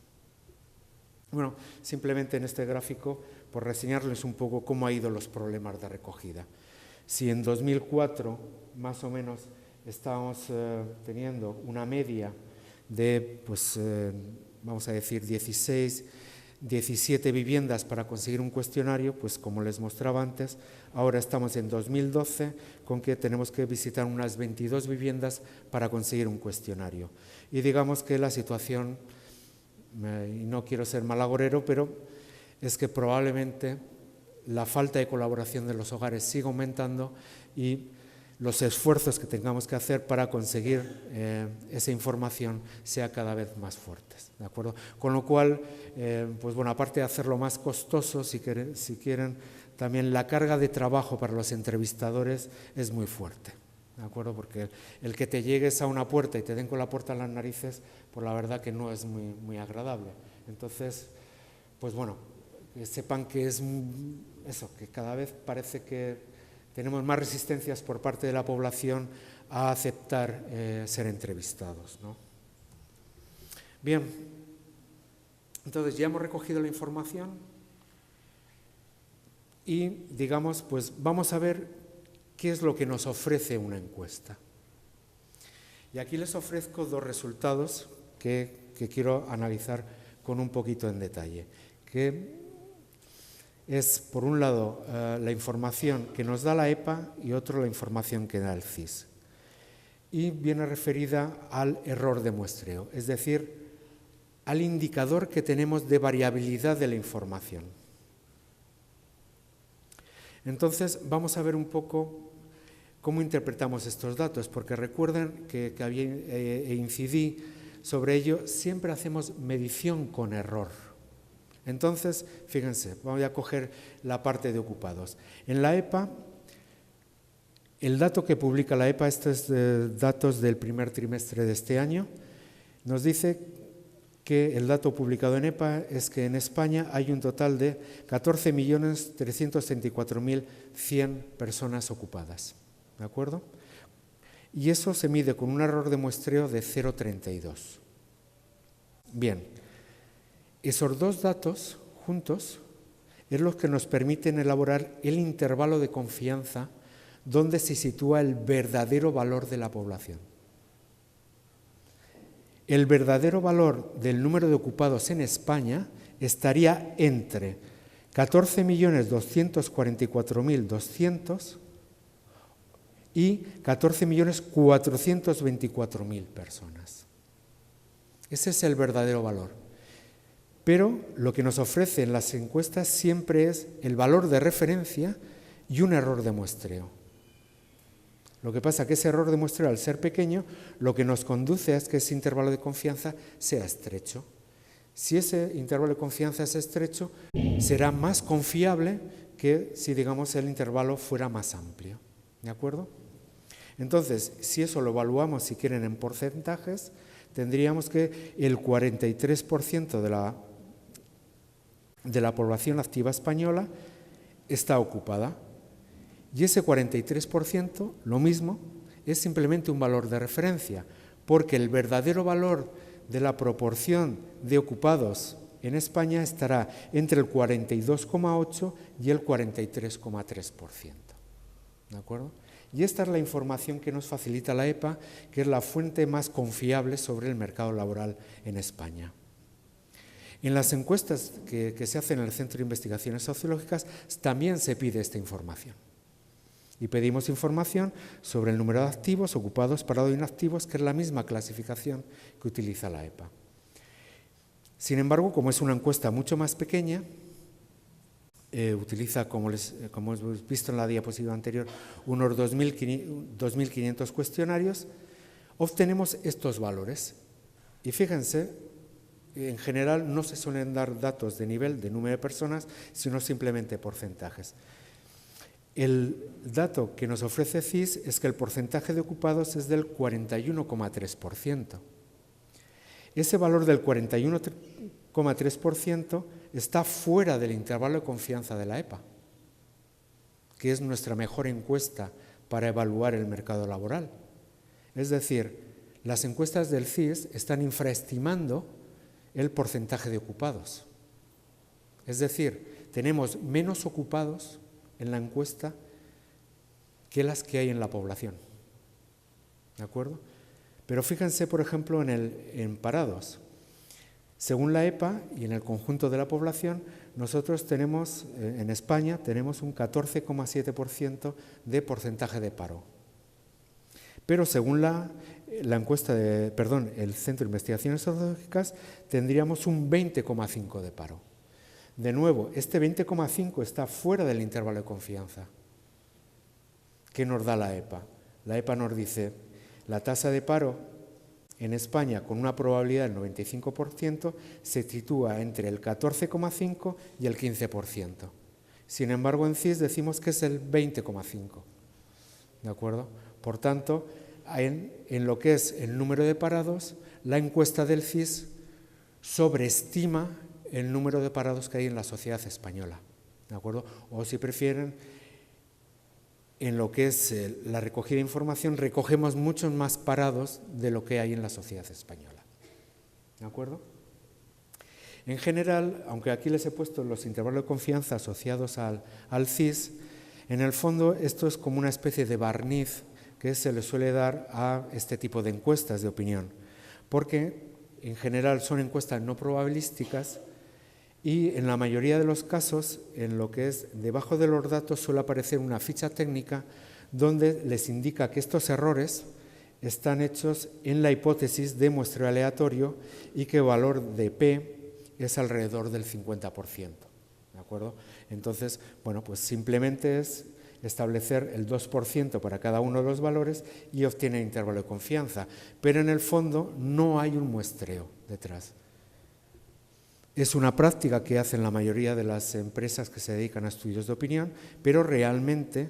Bueno, simplemente en este gráfico, por reseñarles un poco cómo ha ido los problemas de recogida. Si en 2004, más o menos, estábamos teniendo una media de, pues, vamos a decir, 17 viviendas para conseguir un cuestionario, pues como les mostraba antes, ahora estamos en 2012 con que tenemos que visitar unas 22 viviendas para conseguir un cuestionario. Y digamos que la situación, y no quiero ser malagorero, pero es que probablemente la falta de colaboración de los hogares siga aumentando y los esfuerzos que tengamos que hacer para conseguir esa información sea cada vez más fuertes, ¿de acuerdo? Con lo cual, pues bueno, aparte de hacerlo más costoso, si quieren, también la carga de trabajo para los entrevistadores es muy fuerte, ¿de acuerdo? Porque el que te llegues a una puerta y te den con la puerta en las narices, pues la verdad que no es muy agradable. Entonces, pues bueno, que sepan que es eso, que cada vez parece que tenemos más resistencias por parte de la población a aceptar ser entrevistados, ¿no? Bien, entonces ya hemos recogido la información y, digamos, pues vamos a ver qué es lo que nos ofrece una encuesta. Y aquí les ofrezco dos resultados que quiero analizar con un poquito en detalle, que es, por un lado, la información que nos da la EPA y otro la información que da el CIS. Y viene referida al error de muestreo, es decir, al indicador que tenemos de variabilidad de la información. Entonces, vamos a ver un poco cómo interpretamos estos datos, porque recuerden que incidí sobre ello, siempre hacemos medición con error. Entonces, fíjense, voy a coger la parte de ocupados. En la EPA, el dato que publica la EPA, estos datos del primer trimestre de este año, nos dice que el dato publicado en EPA es que en España hay un total de 14.334.100 personas ocupadas, ¿de acuerdo? Y eso se mide con un error de muestreo de 0,32. Bien. Esos dos datos juntos es los que nos permiten elaborar el intervalo de confianza donde se sitúa el verdadero valor de la población. El verdadero valor del número de ocupados en España estaría entre 14.244.200 y 14.424.000 personas. Ese es el verdadero valor. Pero lo que nos ofrecen las encuestas siempre es el valor de referencia y un error de muestreo. Lo que pasa es que ese error de muestreo, al ser pequeño, lo que nos conduce es que ese intervalo de confianza sea estrecho. Si ese intervalo de confianza es estrecho, será más confiable que si, digamos, el intervalo fuera más amplio. ¿De acuerdo? Entonces, si eso lo evaluamos, si quieren, en porcentajes, tendríamos que el 43% de la población activa española está ocupada. Y ese 43%, lo mismo, es simplemente un valor de referencia, porque el verdadero valor de la proporción de ocupados en España estará entre el 42,8% y el 43,3%. ¿De acuerdo? Y esta es la información que nos facilita la EPA, que es la fuente más confiable sobre el mercado laboral en España. En las encuestas que se hacen en el Centro de Investigaciones Sociológicas también se pide esta información. Y pedimos información sobre el número de activos, ocupados, parados e inactivos, que es la misma clasificación que utiliza la EPA. Sin embargo, como es una encuesta mucho más pequeña, utiliza, como hemos visto en la diapositiva anterior, unos 2.500 cuestionarios, obtenemos estos valores. Y fíjense, en general no se suelen dar datos de nivel, de número de personas, sino simplemente porcentajes. El dato que nos ofrece CIS es que el porcentaje de ocupados es del 41,3%. Ese valor del 41,3% está fuera del intervalo de confianza de la EPA, que es nuestra mejor encuesta para evaluar el mercado laboral. Es decir, las encuestas del CIS están infraestimando el porcentaje de ocupados. Es decir, tenemos menos ocupados en la encuesta que las que hay en la población. ¿De acuerdo? Pero fíjense, por ejemplo, en parados. Según la EPA y en el conjunto de la población, nosotros tenemos, en España, tenemos un 14,7% de porcentaje de paro. Pero según la encuesta el Centro de Investigaciones Sociológicas, tendríamos un 20,5% de paro. De nuevo, este 20,5 está fuera del intervalo de confianza. ¿Qué nos da la EPA? La EPA nos dice, la tasa de paro en España, con una probabilidad del 95%, se sitúa entre el 14,5 y el 15%. Sin embargo, en CIS decimos que es el 20,5. ¿De acuerdo? Por tanto, en lo que es el número de parados, la encuesta del CIS sobreestima el número de parados que hay en la sociedad española, ¿de acuerdo? O si prefieren, en lo que es la recogida de información, recogemos muchos más parados de lo que hay en la sociedad española, ¿de acuerdo? En general, aunque aquí les he puesto los intervalos de confianza asociados al CIS, en el fondo esto es como una especie de barniz que se le suele dar a este tipo de encuestas de opinión, porque en general son encuestas no probabilísticas. Y en la mayoría de los casos, en lo que es debajo de los datos, suele aparecer una ficha técnica donde les indica que estos errores están hechos en la hipótesis de muestreo aleatorio y que el valor de P es alrededor del 50%. ¿De acuerdo? Entonces, bueno, pues simplemente es establecer el 2% para cada uno de los valores y obtiene intervalo de confianza. Pero en el fondo no hay un muestreo detrás. Es una práctica que hacen la mayoría de las empresas que se dedican a estudios de opinión, pero realmente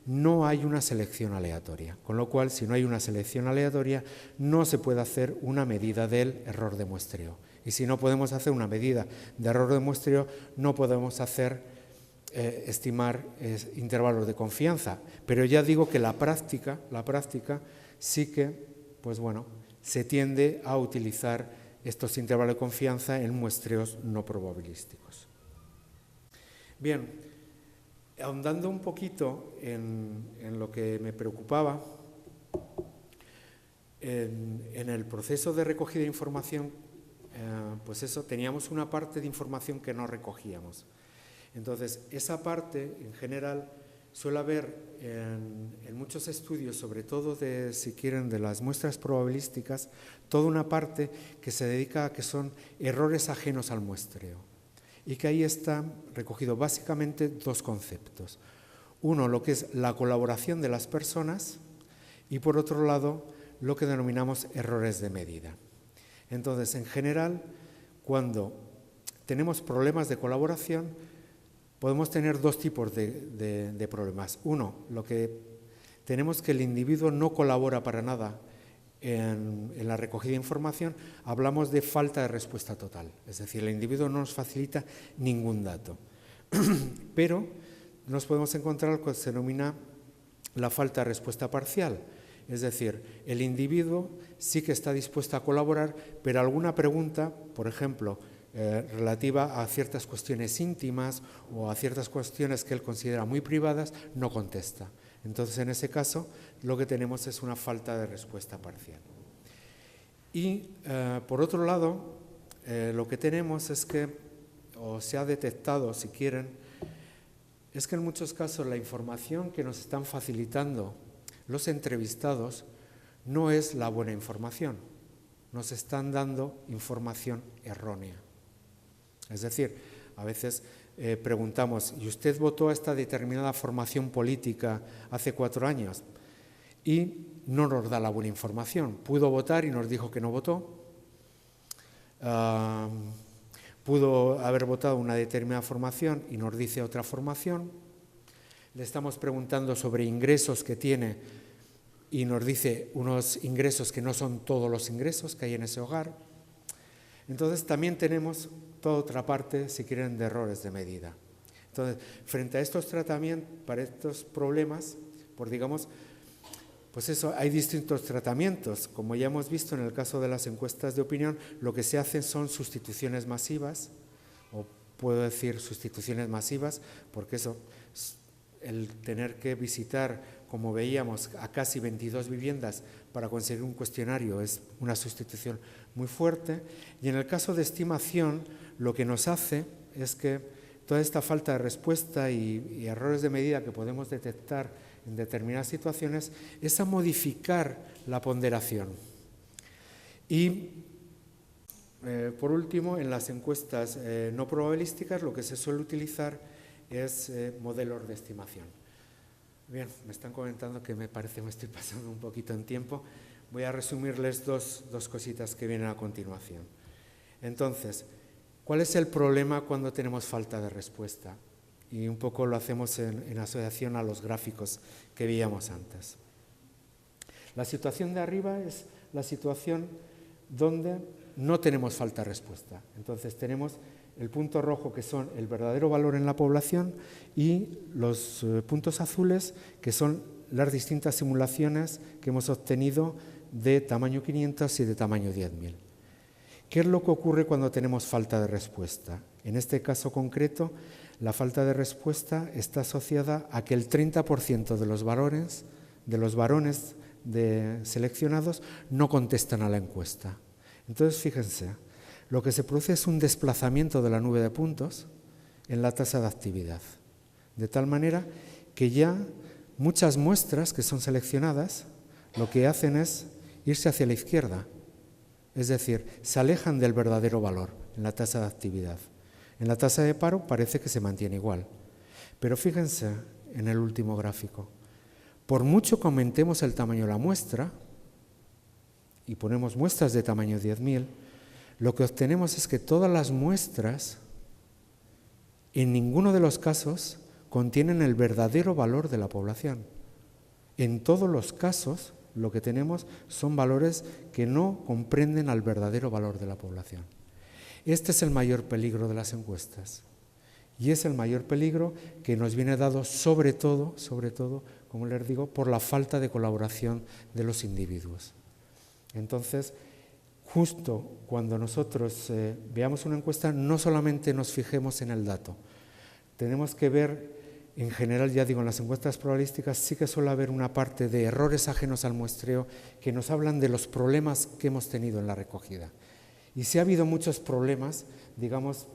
no hay una selección aleatoria. Con lo cual, si no hay una selección aleatoria, no se puede hacer una medida del error de muestreo. Y si no podemos hacer una medida de error de muestreo, no podemos estimar intervalos de confianza. Pero ya digo que la práctica sí que, pues bueno, se tiende a utilizar estos intervalos de confianza en muestreos no probabilísticos. Bien, ahondando un poquito en lo que me preocupaba, en el proceso de recogida de información, pues eso, teníamos una parte de información que no recogíamos. Entonces, esa parte, en general, suele haber en muchos estudios, sobre todo si quieren, de las muestras probabilísticas, toda una parte que se dedica a que son errores ajenos al muestreo. Y que ahí están recogidos básicamente dos conceptos. Uno, lo que es la colaboración de las personas, y por otro lado, lo que denominamos errores de medida. Entonces, en general, cuando tenemos problemas de colaboración, podemos tener dos tipos de problemas. Uno, lo que tenemos que el individuo no colabora para nada en la recogida de información, hablamos de falta de respuesta total. Es decir, el individuo no nos facilita ningún dato. Pero nos podemos encontrar lo que se denomina la falta de respuesta parcial. Es decir, el individuo sí que está dispuesto a colaborar, pero alguna pregunta, por ejemplo, relativa a ciertas cuestiones íntimas o a ciertas cuestiones que él considera muy privadas, no contesta. Entonces, en ese caso, lo que tenemos es una falta de respuesta parcial. Y, por otro lado, lo que tenemos es que, o se ha detectado, si quieren, es que en muchos casos la información que nos están facilitando los entrevistados no es la buena información. Nos están dando información errónea. Es decir, a veces preguntamos, ¿y usted votó a esta determinada formación política hace 4 años? Y no nos da la buena información. Pudo votar y nos dijo que no votó. Pudo haber votado una determinada formación y nos dice otra formación. Le estamos preguntando sobre ingresos que tiene y nos dice unos ingresos que no son todos los ingresos que hay en ese hogar. Entonces también tenemos toda otra parte, si quieren, de errores de medida. Entonces, frente a estos tratamientos, para estos problemas, pues digamos, pues eso, hay distintos tratamientos. Como ya hemos visto en el caso de las encuestas de opinión, lo que se hacen son sustituciones masivas, o puedo decir sustituciones masivas, porque eso, el tener que visitar, como veíamos, a casi 22 viviendas para conseguir un cuestionario es una sustitución muy fuerte. Y en el caso de estimación, lo que nos hace es que toda esta falta de respuesta y errores de medida que podemos detectar en determinadas situaciones es a modificar la ponderación. Y, por último, en las encuestas no probabilísticas lo que se suele utilizar es modelos de estimación. Bien, me están comentando que me parece que me estoy pasando un poquito en tiempo. Voy a resumirles dos cositas que vienen a continuación. Entonces, ¿cuál es el problema cuando tenemos falta de respuesta? Y un poco lo hacemos en asociación a los gráficos que veíamos antes. La situación de arriba es la situación donde no tenemos falta de respuesta. Entonces tenemos el punto rojo, que son el verdadero valor en la población, y los puntos azules, que son las distintas simulaciones que hemos obtenido de tamaño 500 y de tamaño 10.000. ¿Qué es lo que ocurre cuando tenemos falta de respuesta? En este caso concreto, la falta de respuesta está asociada a que el 30% de los varones seleccionados no contestan a la encuesta. Entonces, fíjense, lo que se produce es un desplazamiento de la nube de puntos en la tasa de actividad, de tal manera que ya muchas muestras que son seleccionadas lo que hacen es irse hacia la izquierda, es decir, se alejan del verdadero valor en la tasa de actividad. En la tasa de paro parece que se mantiene igual, pero fíjense en el último gráfico. Por mucho que aumentemos el tamaño de la muestra y ponemos muestras de tamaño 10.000, lo que obtenemos es que todas las muestras, en ninguno de los casos, contienen el verdadero valor de la población. En todos los casos, lo que tenemos son valores que no comprenden al verdadero valor de la población. Este es el mayor peligro de las encuestas. Y es el mayor peligro que nos viene dado sobre todo, como les digo, por la falta de colaboración de los individuos. Entonces, justo cuando nosotros veamos una encuesta, no solamente nos fijemos en el dato. Tenemos que ver, en general, ya digo, en las encuestas probabilísticas sí que suele haber una parte de errores ajenos al muestreo que nos hablan de los problemas que hemos tenido en la recogida. Y si ha habido muchos problemas, digamos,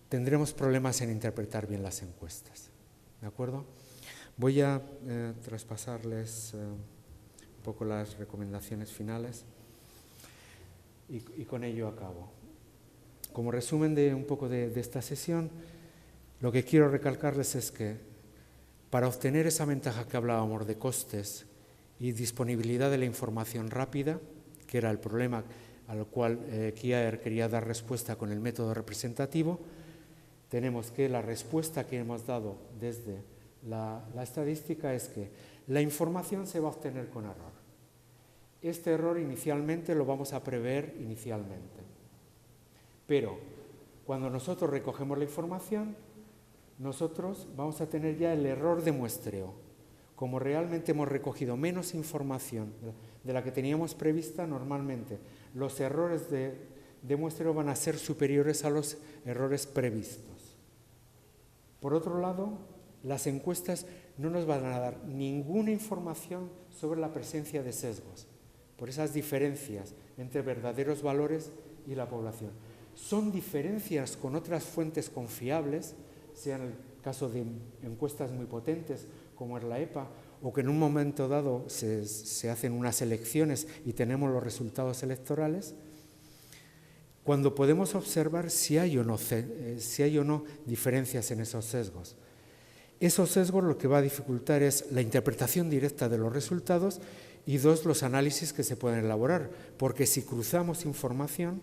tendremos problemas en interpretar bien las encuestas. ¿De acuerdo? Voy a traspasarles un poco las recomendaciones finales y con ello acabo. Como resumen de un poco de esta sesión, lo que quiero recalcarles es que para obtener esa ventaja que hablábamos de costes y disponibilidad de la información rápida, que era el problema al cual Kiaer quería dar respuesta con el método representativo, tenemos que la respuesta que hemos dado desde la estadística es que la información se va a obtener con error. Este error inicialmente lo vamos a prever inicialmente. Pero cuando nosotros recogemos la información, nosotros vamos a tener ya el error de muestreo. Como realmente hemos recogido menos información de la que teníamos prevista, normalmente los errores de muestreo van a ser superiores a los errores previstos. Por otro lado, las encuestas no nos van a dar ninguna información sobre la presencia de sesgos, por esas diferencias entre verdaderos valores y la población. Son diferencias con otras fuentes confiables, sea en el caso de encuestas muy potentes como es la EPA, o que en un momento dado se hacen unas elecciones y tenemos los resultados electorales, cuando podemos observar si hay o no diferencias en esos sesgos. Esos sesgos lo que va a dificultar es la interpretación directa de los resultados y dos, los análisis que se pueden elaborar, porque si cruzamos información,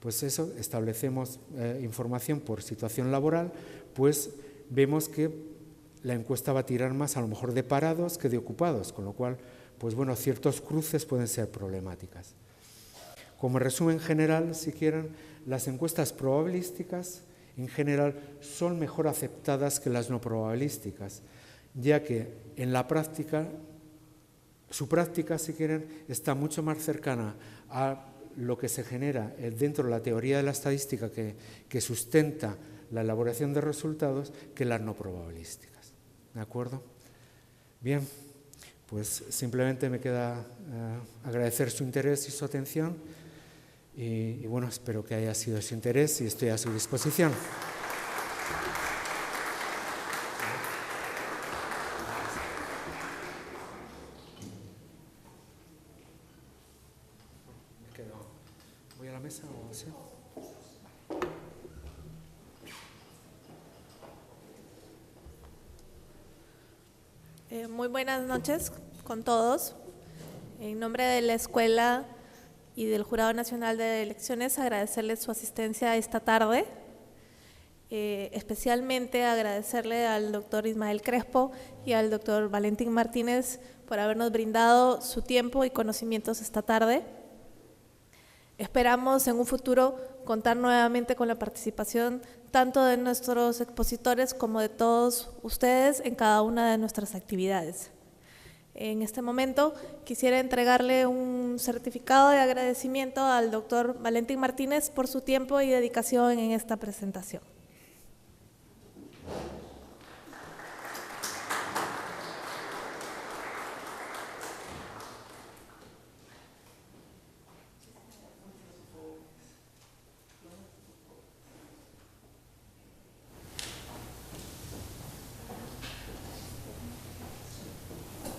pues eso, establecemos información por situación laboral, pues vemos que la encuesta va a tirar más a lo mejor de parados que de ocupados, con lo cual, pues bueno, ciertos cruces pueden ser problemáticas. Como resumen general, si quieren, las encuestas probabilísticas en general son mejor aceptadas que las no probabilísticas, ya que en la práctica, su práctica, si quieren, está mucho más cercana a lo que se genera dentro de la teoría de la estadística que sustenta la elaboración de resultados que las no probabilísticas. ¿De acuerdo? Bien, pues simplemente me queda agradecer su interés y su atención y bueno, espero que haya sido de su interés y estoy a su disposición. ¿Voy a la mesa o así? Muy buenas noches con todos. En nombre de la Escuela y del Jurado Nacional de Elecciones, agradecerles su asistencia esta tarde. Especialmente agradecerle al doctor Ismael Crespo y al doctor Valentín Martínez por habernos brindado su tiempo y conocimientos esta tarde. Esperamos en un futuro contar nuevamente con la participación tanto de nuestros expositores como de todos ustedes en cada una de nuestras actividades. En este momento quisiera entregarle un certificado de agradecimiento al doctor Valentín Martínez por su tiempo y dedicación en esta presentación.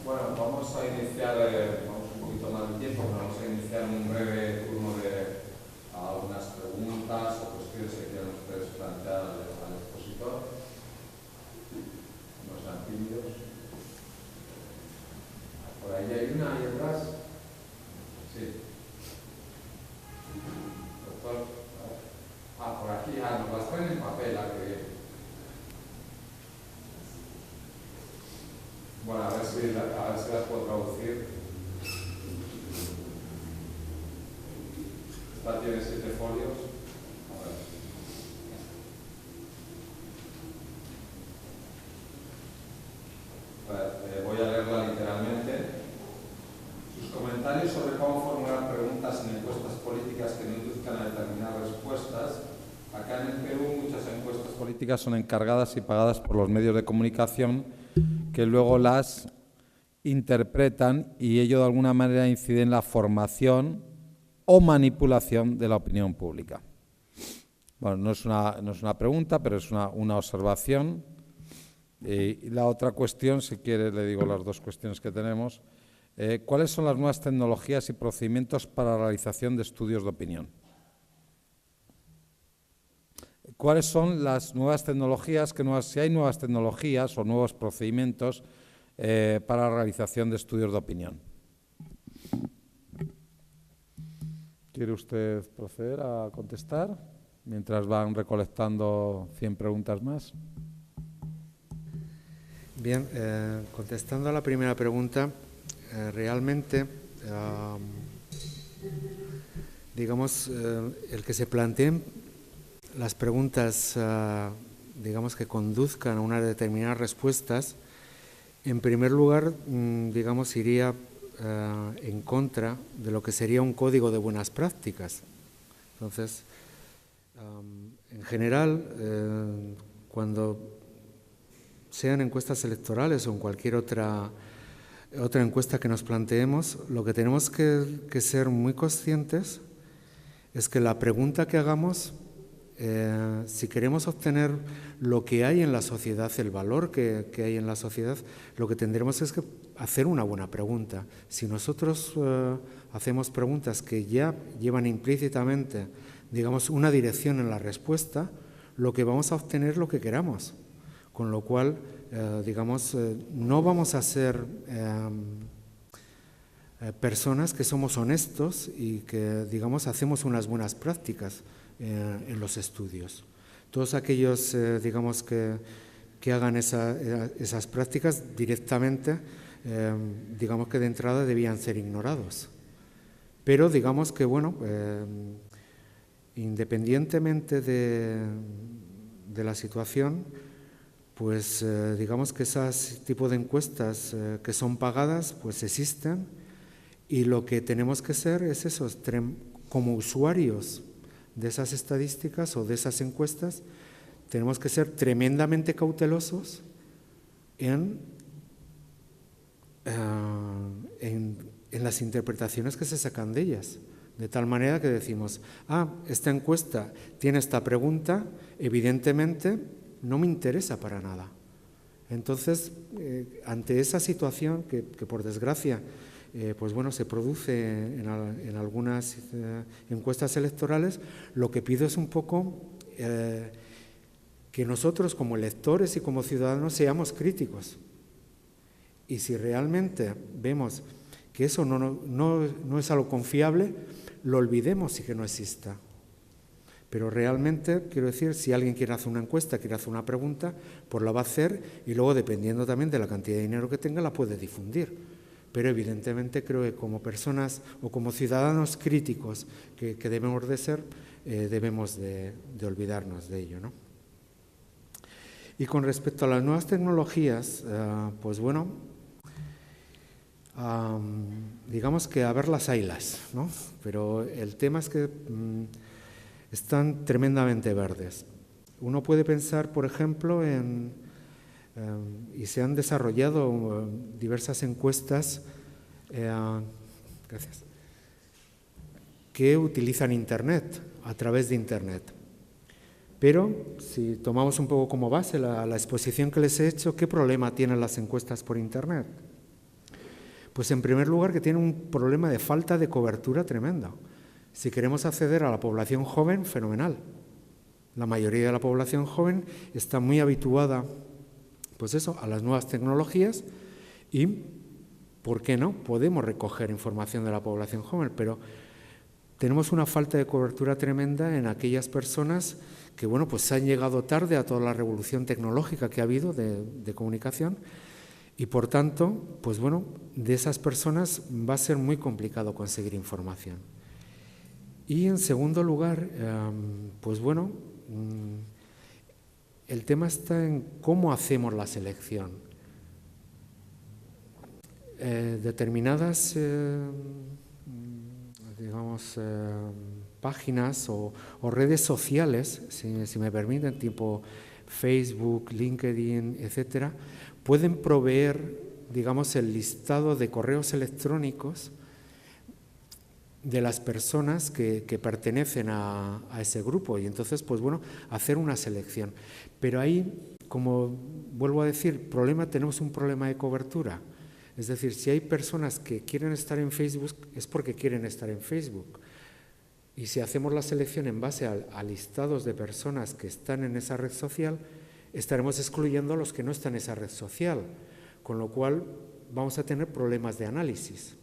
Bueno, vamos a iniciar, vamos un poquito más de tiempo, pero vamos a iniciar un breve turno de algunas preguntas o cuestiones que quieran ustedes plantear al expositor. No sean tímidos. Por ahí hay una, ahí atrás. Sí. Doctor. Por aquí, nos las traen en papel, que bien. Bueno, a ver si las puedo traducir. Esta tiene 7 folios. A ver. Voy a leerla literalmente. Sus comentarios sobre cómo formular preguntas en encuestas políticas son encargadas y pagadas por los medios de comunicación que luego las interpretan y ello de alguna manera incide en la formación o manipulación de la opinión pública. Bueno, no es una pregunta, pero es una observación. Y la otra cuestión, si quiere, le digo las dos cuestiones que tenemos. ¿Cuáles son las nuevas tecnologías y procedimientos para la realización de estudios de opinión? ¿Cuáles son las nuevas tecnologías, si hay nuevas tecnologías o nuevos procedimientos para la realización de estudios de opinión? ¿Quiere usted proceder a contestar mientras van recolectando 100 preguntas más? Bien, contestando a la primera pregunta, realmente, digamos, el que se planteen las preguntas, digamos, que conduzcan a unas determinadas respuestas, en primer lugar, digamos, iría en contra de lo que sería un código de buenas prácticas. Entonces, en general, cuando sean encuestas electorales o en cualquier otra encuesta que nos planteemos, lo que tenemos que ser muy conscientes es que la pregunta que hagamos, si queremos obtener lo que hay en la sociedad, el valor que hay en la sociedad, lo que tendremos es que hacer una buena pregunta. Si nosotros hacemos preguntas que ya llevan implícitamente, digamos, una dirección en la respuesta, lo que vamos a obtener es lo que queramos. Con lo cual, digamos, no vamos a ser personas que somos honestos y que, digamos, hacemos unas buenas prácticas en los estudios. Todos aquellos, digamos, que hagan esas prácticas directamente, digamos que de entrada debían ser ignorados. Pero digamos que, bueno, independientemente de la situación, pues digamos que esos tipos de encuestas que son pagadas, pues existen, y lo que tenemos que ser es eso, como usuarios de esas estadísticas o de esas encuestas, tenemos que ser tremendamente cautelosos en las interpretaciones que se sacan de ellas. De tal manera que decimos, esta encuesta tiene esta pregunta, evidentemente no me interesa para nada. Entonces, ante esa situación que por desgracia, pues bueno, se produce en algunas encuestas electorales, lo que pido es un poco que nosotros como electores y como ciudadanos seamos críticos. Y si realmente vemos que eso no es algo confiable, lo olvidemos y que no exista. Pero realmente, quiero decir, si alguien quiere hacer una encuesta, quiere hacer una pregunta, pues la va a hacer y luego, dependiendo también de la cantidad de dinero que tenga, la puede difundir. Pero evidentemente creo que como personas o como ciudadanos críticos que debemos de ser, debemos de olvidarnos de ello, ¿no? Y con respecto a las nuevas tecnologías, pues bueno, digamos que a verlas haylas, ¿no? Pero el tema es que están tremendamente verdes. Uno puede pensar, por ejemplo, y se han desarrollado diversas encuestas que utilizan Internet, a través de Internet. Pero si tomamos un poco como base la exposición que les he hecho, ¿qué problema tienen las encuestas por Internet? Pues en primer lugar que tienen un problema de falta de cobertura tremenda. Si queremos acceder a la población joven, fenomenal. La mayoría de la población joven está muy habituada, pues eso, a las nuevas tecnologías y, ¿por qué no? Podemos recoger información de la población joven, pero tenemos una falta de cobertura tremenda en aquellas personas que, bueno, pues han llegado tarde a toda la revolución tecnológica que ha habido de comunicación y, por tanto, pues bueno, de esas personas va a ser muy complicado conseguir información. Y en segundo lugar, pues bueno, el tema está en cómo hacemos la selección. Determinadas, digamos, páginas o redes sociales, si me permiten, tipo Facebook, LinkedIn, etcétera, pueden proveer, digamos, el listado de correos electrónicos de las personas que pertenecen a ese grupo y entonces, pues bueno, hacer una selección. Pero ahí, como vuelvo a decir, tenemos un problema de cobertura. Es decir, si hay personas que quieren estar en Facebook, es porque quieren estar en Facebook. Y si hacemos la selección en base a listados de personas que están en esa red social, estaremos excluyendo a los que no están en esa red social, con lo cual vamos a tener problemas de análisis.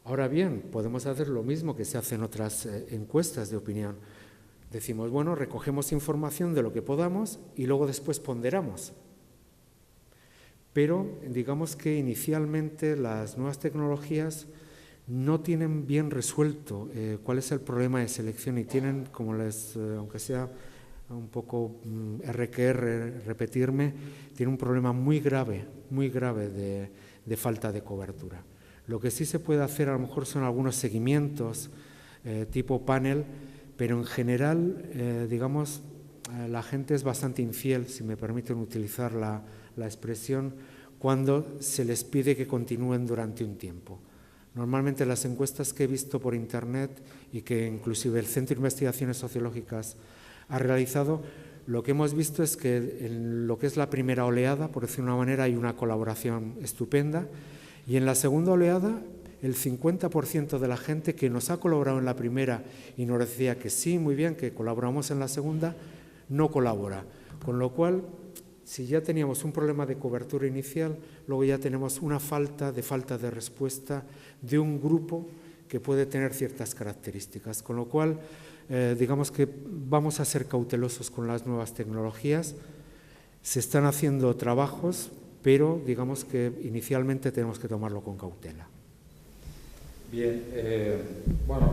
Ahora bien, podemos hacer lo mismo que se hace en otras encuestas de opinión. Decimos, bueno, recogemos información de lo que podamos y luego después ponderamos. Pero digamos que inicialmente las nuevas tecnologías no tienen bien resuelto cuál es el problema de selección y tienen, como aunque sea un poco RQR, repetirme, tiene un problema muy grave de falta de cobertura. Lo que sí se puede hacer a lo mejor son algunos seguimientos tipo panel, pero en general, digamos, la gente es bastante infiel, si me permiten utilizar la expresión, cuando se les pide que continúen durante un tiempo. Normalmente las encuestas que he visto por Internet y que inclusive el Centro de Investigaciones Sociológicas ha realizado, lo que hemos visto es que en lo que es la primera oleada, por decirlo de una manera, hay una colaboración estupenda, y en la segunda oleada el 50% de la gente que nos ha colaborado en la primera y nos decía que sí, muy bien, que colaboramos en la segunda, no colabora. Con lo cual, si ya teníamos un problema de cobertura inicial, luego ya tenemos una falta de respuesta de un grupo que puede tener ciertas características. Con lo cual, digamos que vamos a ser cautelosos con las nuevas tecnologías. Se están haciendo trabajos, pero digamos que inicialmente tenemos que tomarlo con cautela. Bien, bueno,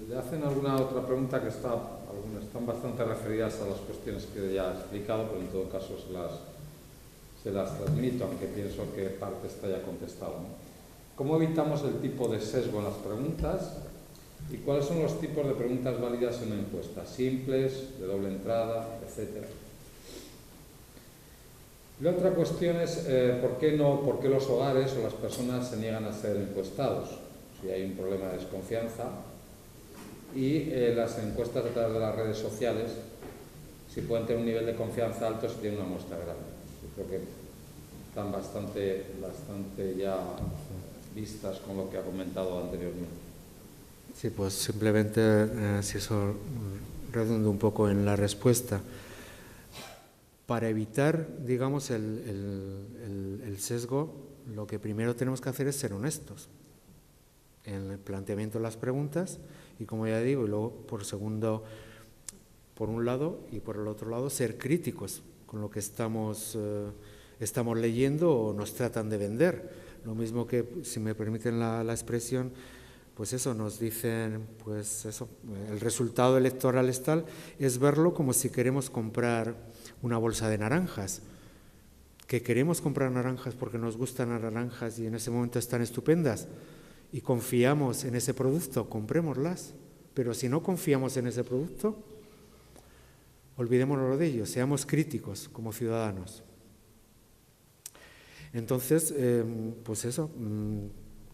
¿le hacen alguna otra pregunta que están bastante referidas a las cuestiones que ya he explicado, pero en todo caso se las transmito, aunque pienso que parte está ya contestada, ¿no? ¿Cómo evitamos el tipo de sesgo en las preguntas? ¿Y cuáles son los tipos de preguntas válidas en una encuesta? Simples, de doble entrada, etcétera. La otra cuestión es ¿por qué los hogares o las personas se niegan a ser encuestados? Si hay un problema de desconfianza. Y las encuestas a través de las redes sociales, si pueden tener un nivel de confianza alto si tienen una muestra grande. Yo creo que están bastante ya vistas con lo que ha comentado anteriormente. Sí, pues simplemente, si eso redundo un poco en la respuesta, para evitar, digamos, el sesgo, lo que primero tenemos que hacer es ser honestos en el planteamiento de las preguntas y, como ya digo, y luego por un lado y por el otro lado, ser críticos con lo que estamos leyendo o nos tratan de vender. Lo mismo que, si me permiten la expresión, pues eso, nos dicen, pues eso, el resultado electoral es tal, es verlo como si queremos comprar una bolsa de naranjas, que queremos comprar naranjas porque nos gustan las naranjas y en ese momento están estupendas y confiamos en ese producto, comprémoslas. Pero si no confiamos en ese producto, olvidémonos de ello, seamos críticos como ciudadanos. Entonces, pues eso,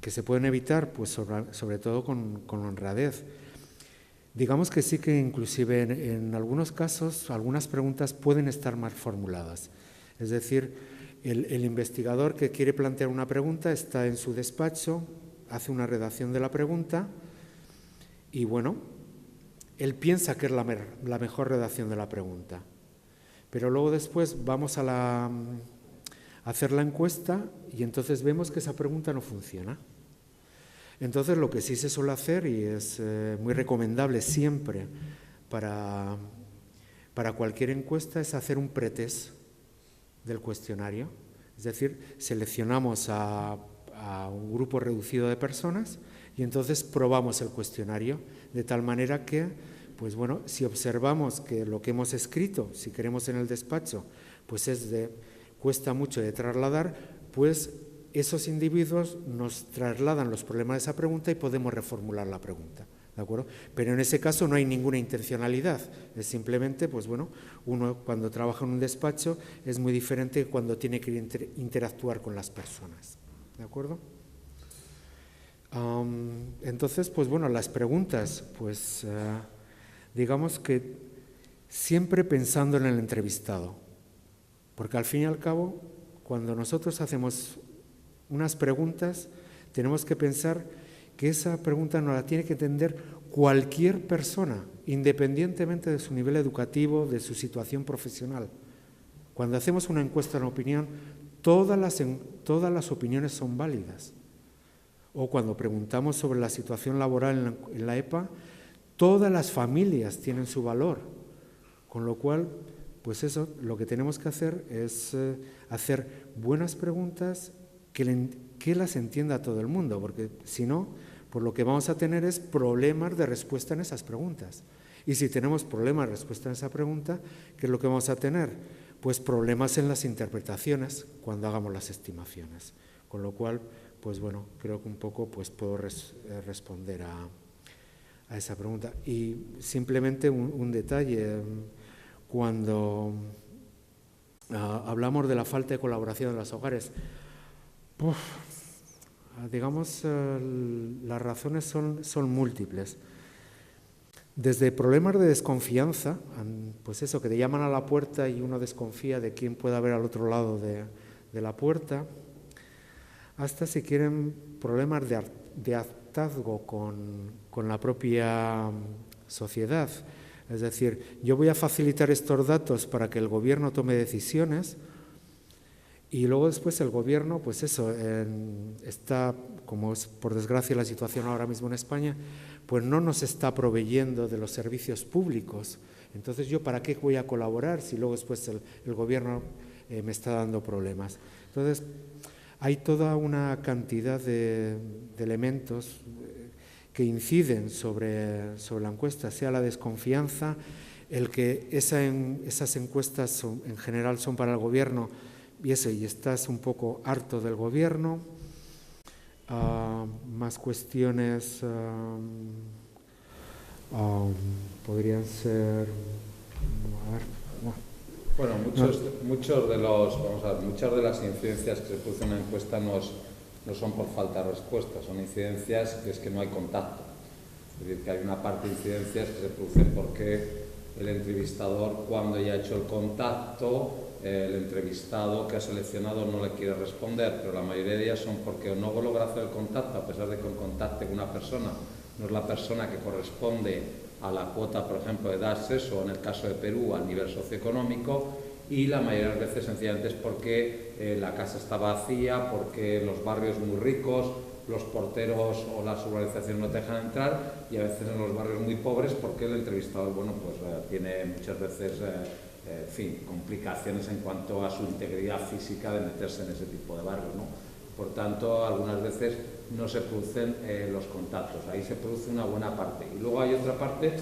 que se pueden evitar, pues sobre todo con honradez. Digamos que sí que inclusive en algunos casos, algunas preguntas pueden estar mal formuladas. Es decir, el investigador que quiere plantear una pregunta está en su despacho, hace una redacción de la pregunta y, bueno, él piensa que es la mejor redacción de la pregunta. Pero luego después vamos a hacer la encuesta y entonces vemos que esa pregunta no funciona. Entonces, lo que sí se suele hacer, y es muy recomendable siempre para cualquier encuesta, es hacer un pretest del cuestionario. Es decir, seleccionamos a un grupo reducido de personas y entonces probamos el cuestionario, de tal manera que, pues bueno, si observamos que lo que hemos escrito, si queremos en el despacho, pues cuesta mucho de trasladar, pues esos individuos nos trasladan los problemas de esa pregunta y podemos reformular la pregunta ¿de acuerdo? Pero en ese caso no hay ninguna intencionalidad, es simplemente, pues bueno, uno cuando trabaja en un despacho es muy diferente cuando tiene que interactuar con las personas, ¿de acuerdo? Entonces, pues bueno, las preguntas, pues digamos que siempre pensando en el entrevistado, porque al fin y al cabo, cuando nosotros hacemos unas preguntas, tenemos que pensar que esa pregunta nos la tiene que entender cualquier persona, independientemente de su nivel educativo, de su situación profesional. Cuando hacemos una encuesta de opinión, todas las opiniones son válidas. O cuando preguntamos sobre la situación laboral en la EPA, todas las familias tienen su valor. Con lo cual, pues eso, lo que tenemos que hacer es hacer buenas preguntas que las entienda todo el mundo, porque si no, pues lo que vamos a tener es problemas de respuesta en esas preguntas. Y si tenemos problemas de respuesta en esa pregunta, ¿qué es lo que vamos a tener? Pues problemas en las interpretaciones cuando hagamos las estimaciones. Con lo cual, pues bueno, creo que un poco pues puedo responder a esa pregunta. Y simplemente un detalle, cuando hablamos de la falta de colaboración en los hogares, digamos, las razones son múltiples. Desde problemas de desconfianza, pues eso, que te llaman a la puerta y uno desconfía de quién puede haber al otro lado de la puerta, hasta si quieren problemas de hartazgo con la propia sociedad. Es decir, yo voy a facilitar estos datos para que el gobierno tome decisiones y luego después el gobierno, pues eso, está, como es por desgracia la situación ahora mismo en España, pues no nos está proveyendo de los servicios públicos. Entonces, ¿yo para qué voy a colaborar si luego después el gobierno me está dando problemas? Entonces, hay toda una cantidad de elementos que inciden sobre la encuesta, sea la desconfianza, el que esas encuestas en general son para el gobierno y estás un poco harto del gobierno, más cuestiones podrían ser, Bueno, muchas de las incidencias que se producen en una encuesta no son por falta de respuesta, son incidencias que es que no hay contacto. Es decir, que hay una parte de incidencias que se producen porque el entrevistador, cuando ya ha hecho el contacto, el entrevistado que ha seleccionado no le quiere responder, pero la mayoría de ellas son porque o no logra hacer el contacto, a pesar de que el contacte con una persona no es la persona que corresponde a la cuota, por ejemplo, de edad, sexo, o en el caso de Perú, al nivel socioeconómico, y la mayoría de las veces sencillamente es porque la casa está vacía, porque los barrios muy ricos, los porteros o las urbanizaciones no te dejan entrar, y a veces en los barrios muy pobres porque el entrevistador, bueno, pues tiene muchas veces, en fin, complicaciones en cuanto a su integridad física de meterse en ese tipo de barrios, ¿no? Por tanto, algunas veces no se producen los contactos, ahí se produce una buena parte. Y luego hay otra parte,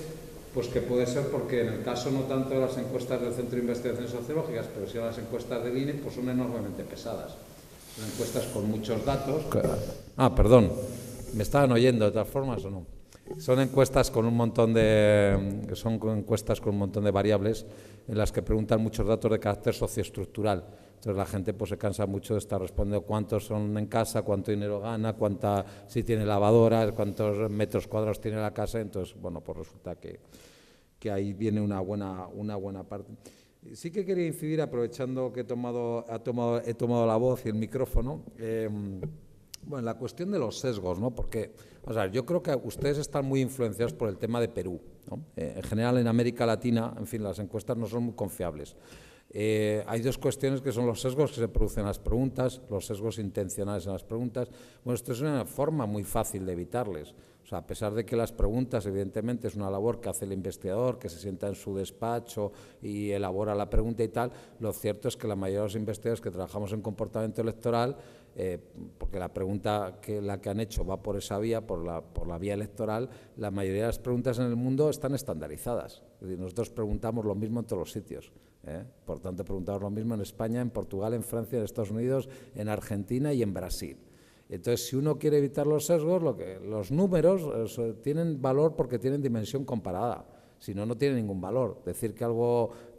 pues que puede ser porque en el caso no tanto de las encuestas del Centro de Investigaciones Sociológicas, pero sí las encuestas del INE, pues son enormemente pesadas. Son encuestas con muchos datos. Perdón, ¿me estaban oyendo de todas formas o no? Son encuestas con un montón de variables en las que preguntan muchos datos de carácter socioestructural. Entonces la gente pues se cansa mucho de estar respondiendo cuántos son en casa, cuánto dinero gana, si tiene lavadora, cuántos metros cuadrados tiene la casa. Entonces, bueno, pues resulta que ahí viene una buena parte. Sí que quería incidir, aprovechando que he tomado la voz y el micrófono, bueno, la cuestión de los sesgos, ¿no? Porque, o sea, yo creo que ustedes están muy influenciados por el tema de Perú, ¿no? En general, en América Latina, en fin, las encuestas no son muy confiables. Hay dos cuestiones que son los sesgos que se producen en las preguntas, los sesgos intencionales en las preguntas. Bueno, esto es una forma muy fácil de evitarles. O sea, a pesar de que las preguntas, evidentemente, es una labor que hace el investigador, que se sienta en su despacho y elabora la pregunta y tal, lo cierto es que la mayoría de los investigadores que trabajamos en comportamiento electoral, porque la pregunta la que han hecho va por esa vía, por la vía electoral, la mayoría de las preguntas en el mundo están estandarizadas. Es decir, nosotros preguntamos lo mismo en todos los sitios. Por tanto, preguntamos lo mismo en España, en Portugal, en Francia, en Estados Unidos, en Argentina y en Brasil. Entonces, si uno quiere evitar los sesgos, los números tienen valor porque tienen dimensión comparada. Si no, no tiene ningún valor. Decir que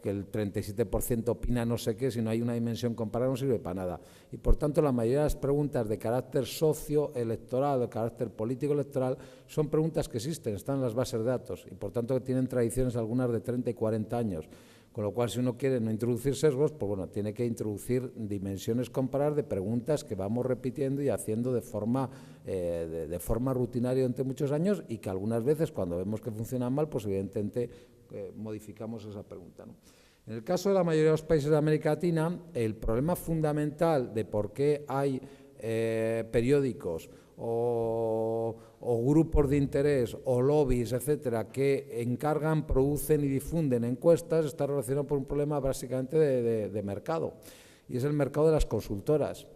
el 37% opina no sé qué, si no hay una dimensión comparada, no sirve para nada. Y, por tanto, la mayoría de las preguntas de carácter socioelectoral, de carácter político-electoral, son preguntas que existen, están en las bases de datos y, por tanto, tienen tradiciones algunas de 30 y 40 años. Con lo cual, si uno quiere no introducir sesgos, pues bueno, tiene que introducir dimensiones comparadas de preguntas que vamos repitiendo y haciendo de forma rutinaria durante muchos años y que algunas veces, cuando vemos que funcionan mal, pues evidentemente modificamos esa pregunta, ¿no? En el caso de la mayoría de los países de América Latina, el problema fundamental de por qué hay periódicos o grupos de interés o lobbies, etcétera, que encargan, producen y difunden encuestas, está relacionado por un problema básicamente de mercado, y es el mercado de las consultoras.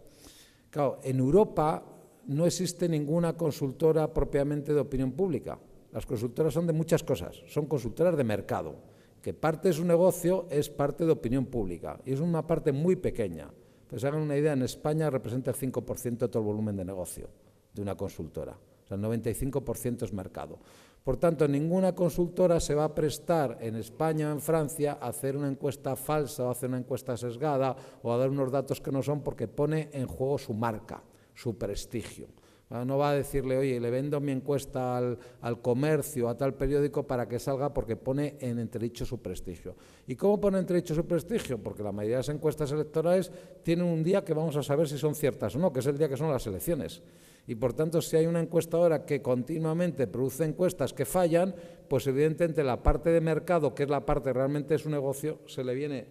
Claro, en Europa no existe ninguna consultora propiamente de opinión pública. Las consultoras son de muchas cosas, son consultoras de mercado, que parte de su negocio es parte de opinión pública, y es una parte muy pequeña. Pues hagan una idea, en España representa el 5% de todo el volumen de negocio de una consultora. O sea, el 95% es mercado. Por tanto, ninguna consultora se va a prestar en España o en Francia a hacer una encuesta falsa o a hacer una encuesta sesgada o a dar unos datos que no son, porque pone en juego su marca, su prestigio. No va a decirle, oye, le vendo mi encuesta al comercio, a tal periódico para que salga, porque pone en entredicho su prestigio. ¿Y cómo pone en entredicho su prestigio? Porque la mayoría de las encuestas electorales tienen un día que vamos a saber si son ciertas o no, que es el día que son las elecciones. Y, por tanto, si hay una encuestadora que continuamente produce encuestas que fallan, pues evidentemente la parte de mercado, que es la parte realmente de su negocio, se le viene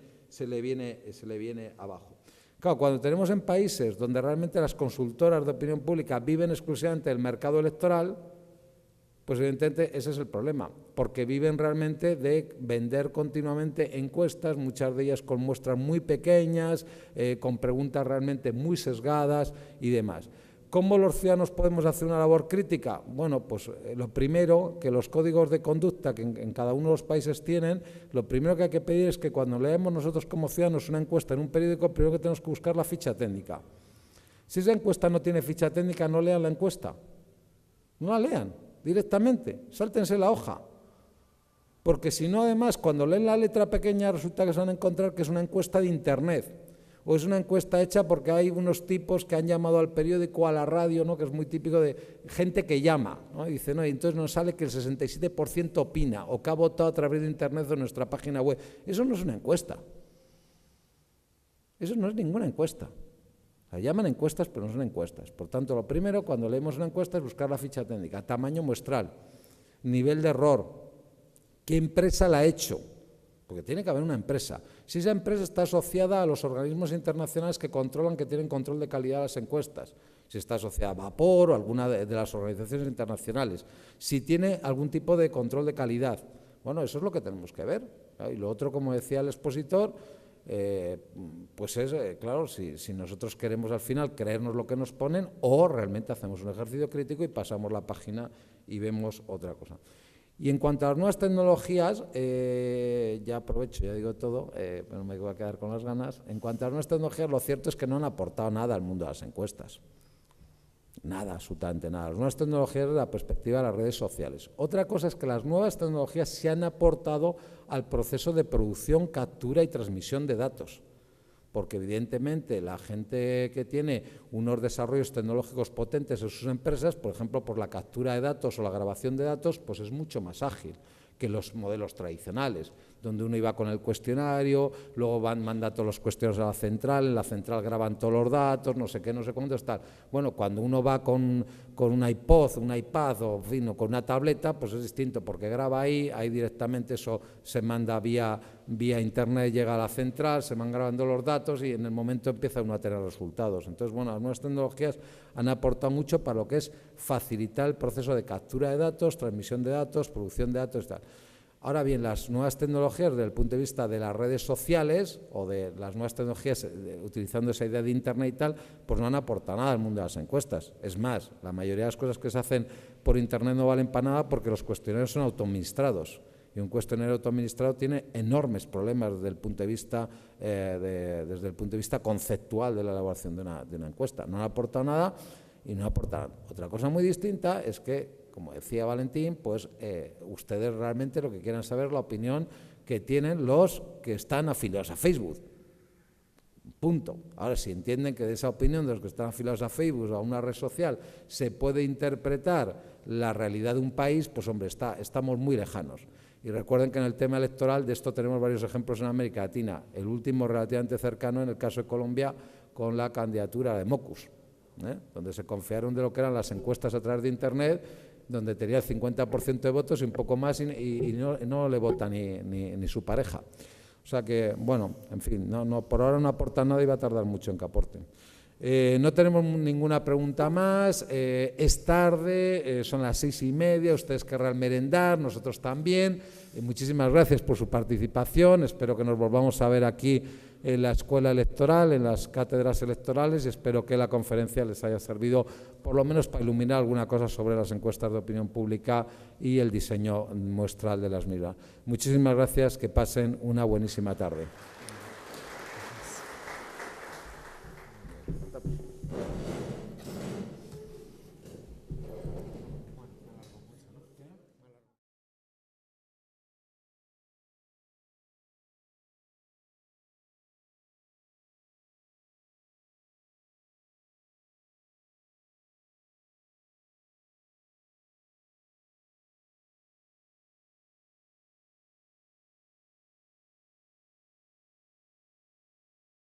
abajo. Claro, cuando tenemos en países donde realmente las consultoras de opinión pública viven exclusivamente del mercado electoral, pues evidentemente ese es el problema, porque viven realmente de vender continuamente encuestas, muchas de ellas con muestras muy pequeñas, con preguntas realmente muy sesgadas y demás. ¿Cómo los ciudadanos podemos hacer una labor crítica? Bueno, pues lo primero, que los códigos de conducta que en cada uno de los países tienen, lo primero que hay que pedir es que cuando leemos nosotros como ciudadanos una encuesta en un periódico, primero que tenemos que buscar la ficha técnica. Si esa encuesta no tiene ficha técnica, no lean la encuesta. No la lean directamente, sáltense la hoja. Porque si no, además, cuando leen la letra pequeña, resulta que se van a encontrar que es una encuesta de Internet. O es una encuesta hecha porque hay unos tipos que han llamado al periódico, a la radio, ¿no?, que es muy típico de gente que llama, ¿no? Y dice, no, y entonces nos sale que el 67% opina o que ha votado a través de Internet o nuestra página web. Eso no es una encuesta. Eso no es ninguna encuesta. La llaman encuestas, pero no son encuestas. Por tanto, lo primero, cuando leemos una encuesta, es buscar la ficha técnica, tamaño muestral, nivel de error, qué empresa la ha hecho. Porque tiene que haber una empresa. Si esa empresa está asociada a los organismos internacionales que tienen control de calidad de las encuestas, si está asociada a Vapor o alguna de las organizaciones internacionales, si tiene algún tipo de control de calidad. Bueno, eso es lo que tenemos que ver. Y lo otro, como decía el expositor, pues es, claro, si nosotros queremos al final creernos lo que nos ponen, o realmente hacemos un ejercicio crítico y pasamos la página y vemos otra cosa. Y en cuanto a las nuevas tecnologías, ya aprovecho, ya digo todo, pero me voy a quedar con las ganas. En cuanto a las nuevas tecnologías, lo cierto es que no han aportado nada al mundo de las encuestas. Nada, absolutamente nada. Las nuevas tecnologías desde la perspectiva de las redes sociales. Otra cosa es que las nuevas tecnologías se han aportado al proceso de producción, captura y transmisión de datos. Porque evidentemente la gente que tiene unos desarrollos tecnológicos potentes en sus empresas, por ejemplo, por la captura de datos o la grabación de datos, pues es mucho más ágil que los modelos tradicionales, donde uno iba con el cuestionario, luego manda todos los cuestionarios a la central, en la central graban todos los datos, no sé qué, no sé cuántos, tal. Bueno, cuando uno va con un iPod, un iPad o, en fin, o con una tableta, pues es distinto, porque graba ahí directamente eso se manda vía internet, llega a la central, se van grabando los datos y en el momento empieza uno a tener resultados. Entonces, bueno, las nuevas tecnologías han aportado mucho para lo que es facilitar el proceso de captura de datos, transmisión de datos, producción de datos y tal. Ahora bien, las nuevas tecnologías desde el punto de vista de las redes sociales o de las nuevas tecnologías utilizando esa idea de Internet y tal, pues no han aportado nada al mundo de las encuestas. Es más, la mayoría de las cosas que se hacen por Internet no valen para nada porque los cuestionarios son autoadministrados. Y un cuestionario autoadministrado tiene enormes problemas desde el punto de vista conceptual de la elaboración de una encuesta. No han aportado nada y no aportarán. Otra cosa muy distinta es que, como decía Valentín, pues ustedes realmente lo que quieran saber es la opinión que tienen los que están afiliados a Facebook. Punto. Ahora, si entienden que de esa opinión de los que están afiliados a Facebook o a una red social se puede interpretar la realidad de un país, pues hombre, estamos muy lejanos. Y recuerden que en el tema electoral, de esto tenemos varios ejemplos en América Latina. El último relativamente cercano en el caso de Colombia con la candidatura de Mocus, donde se confiaron de lo que eran las encuestas a través de Internet, donde tenía el 50% de votos y un poco más y no le vota ni su pareja. O sea que, bueno, en fin, por ahora no aportan nada y va a tardar mucho en que aporten. No tenemos ninguna pregunta más, es tarde, son las 6:30, ustedes querrán merendar, nosotros también. Muchísimas gracias por su participación, espero que nos volvamos a ver aquí en la escuela electoral, en las cátedras electorales, y espero que la conferencia les haya servido por lo menos para iluminar alguna cosa sobre las encuestas de opinión pública y el diseño muestral de las mismas. Muchísimas gracias, que pasen una buenísima tarde.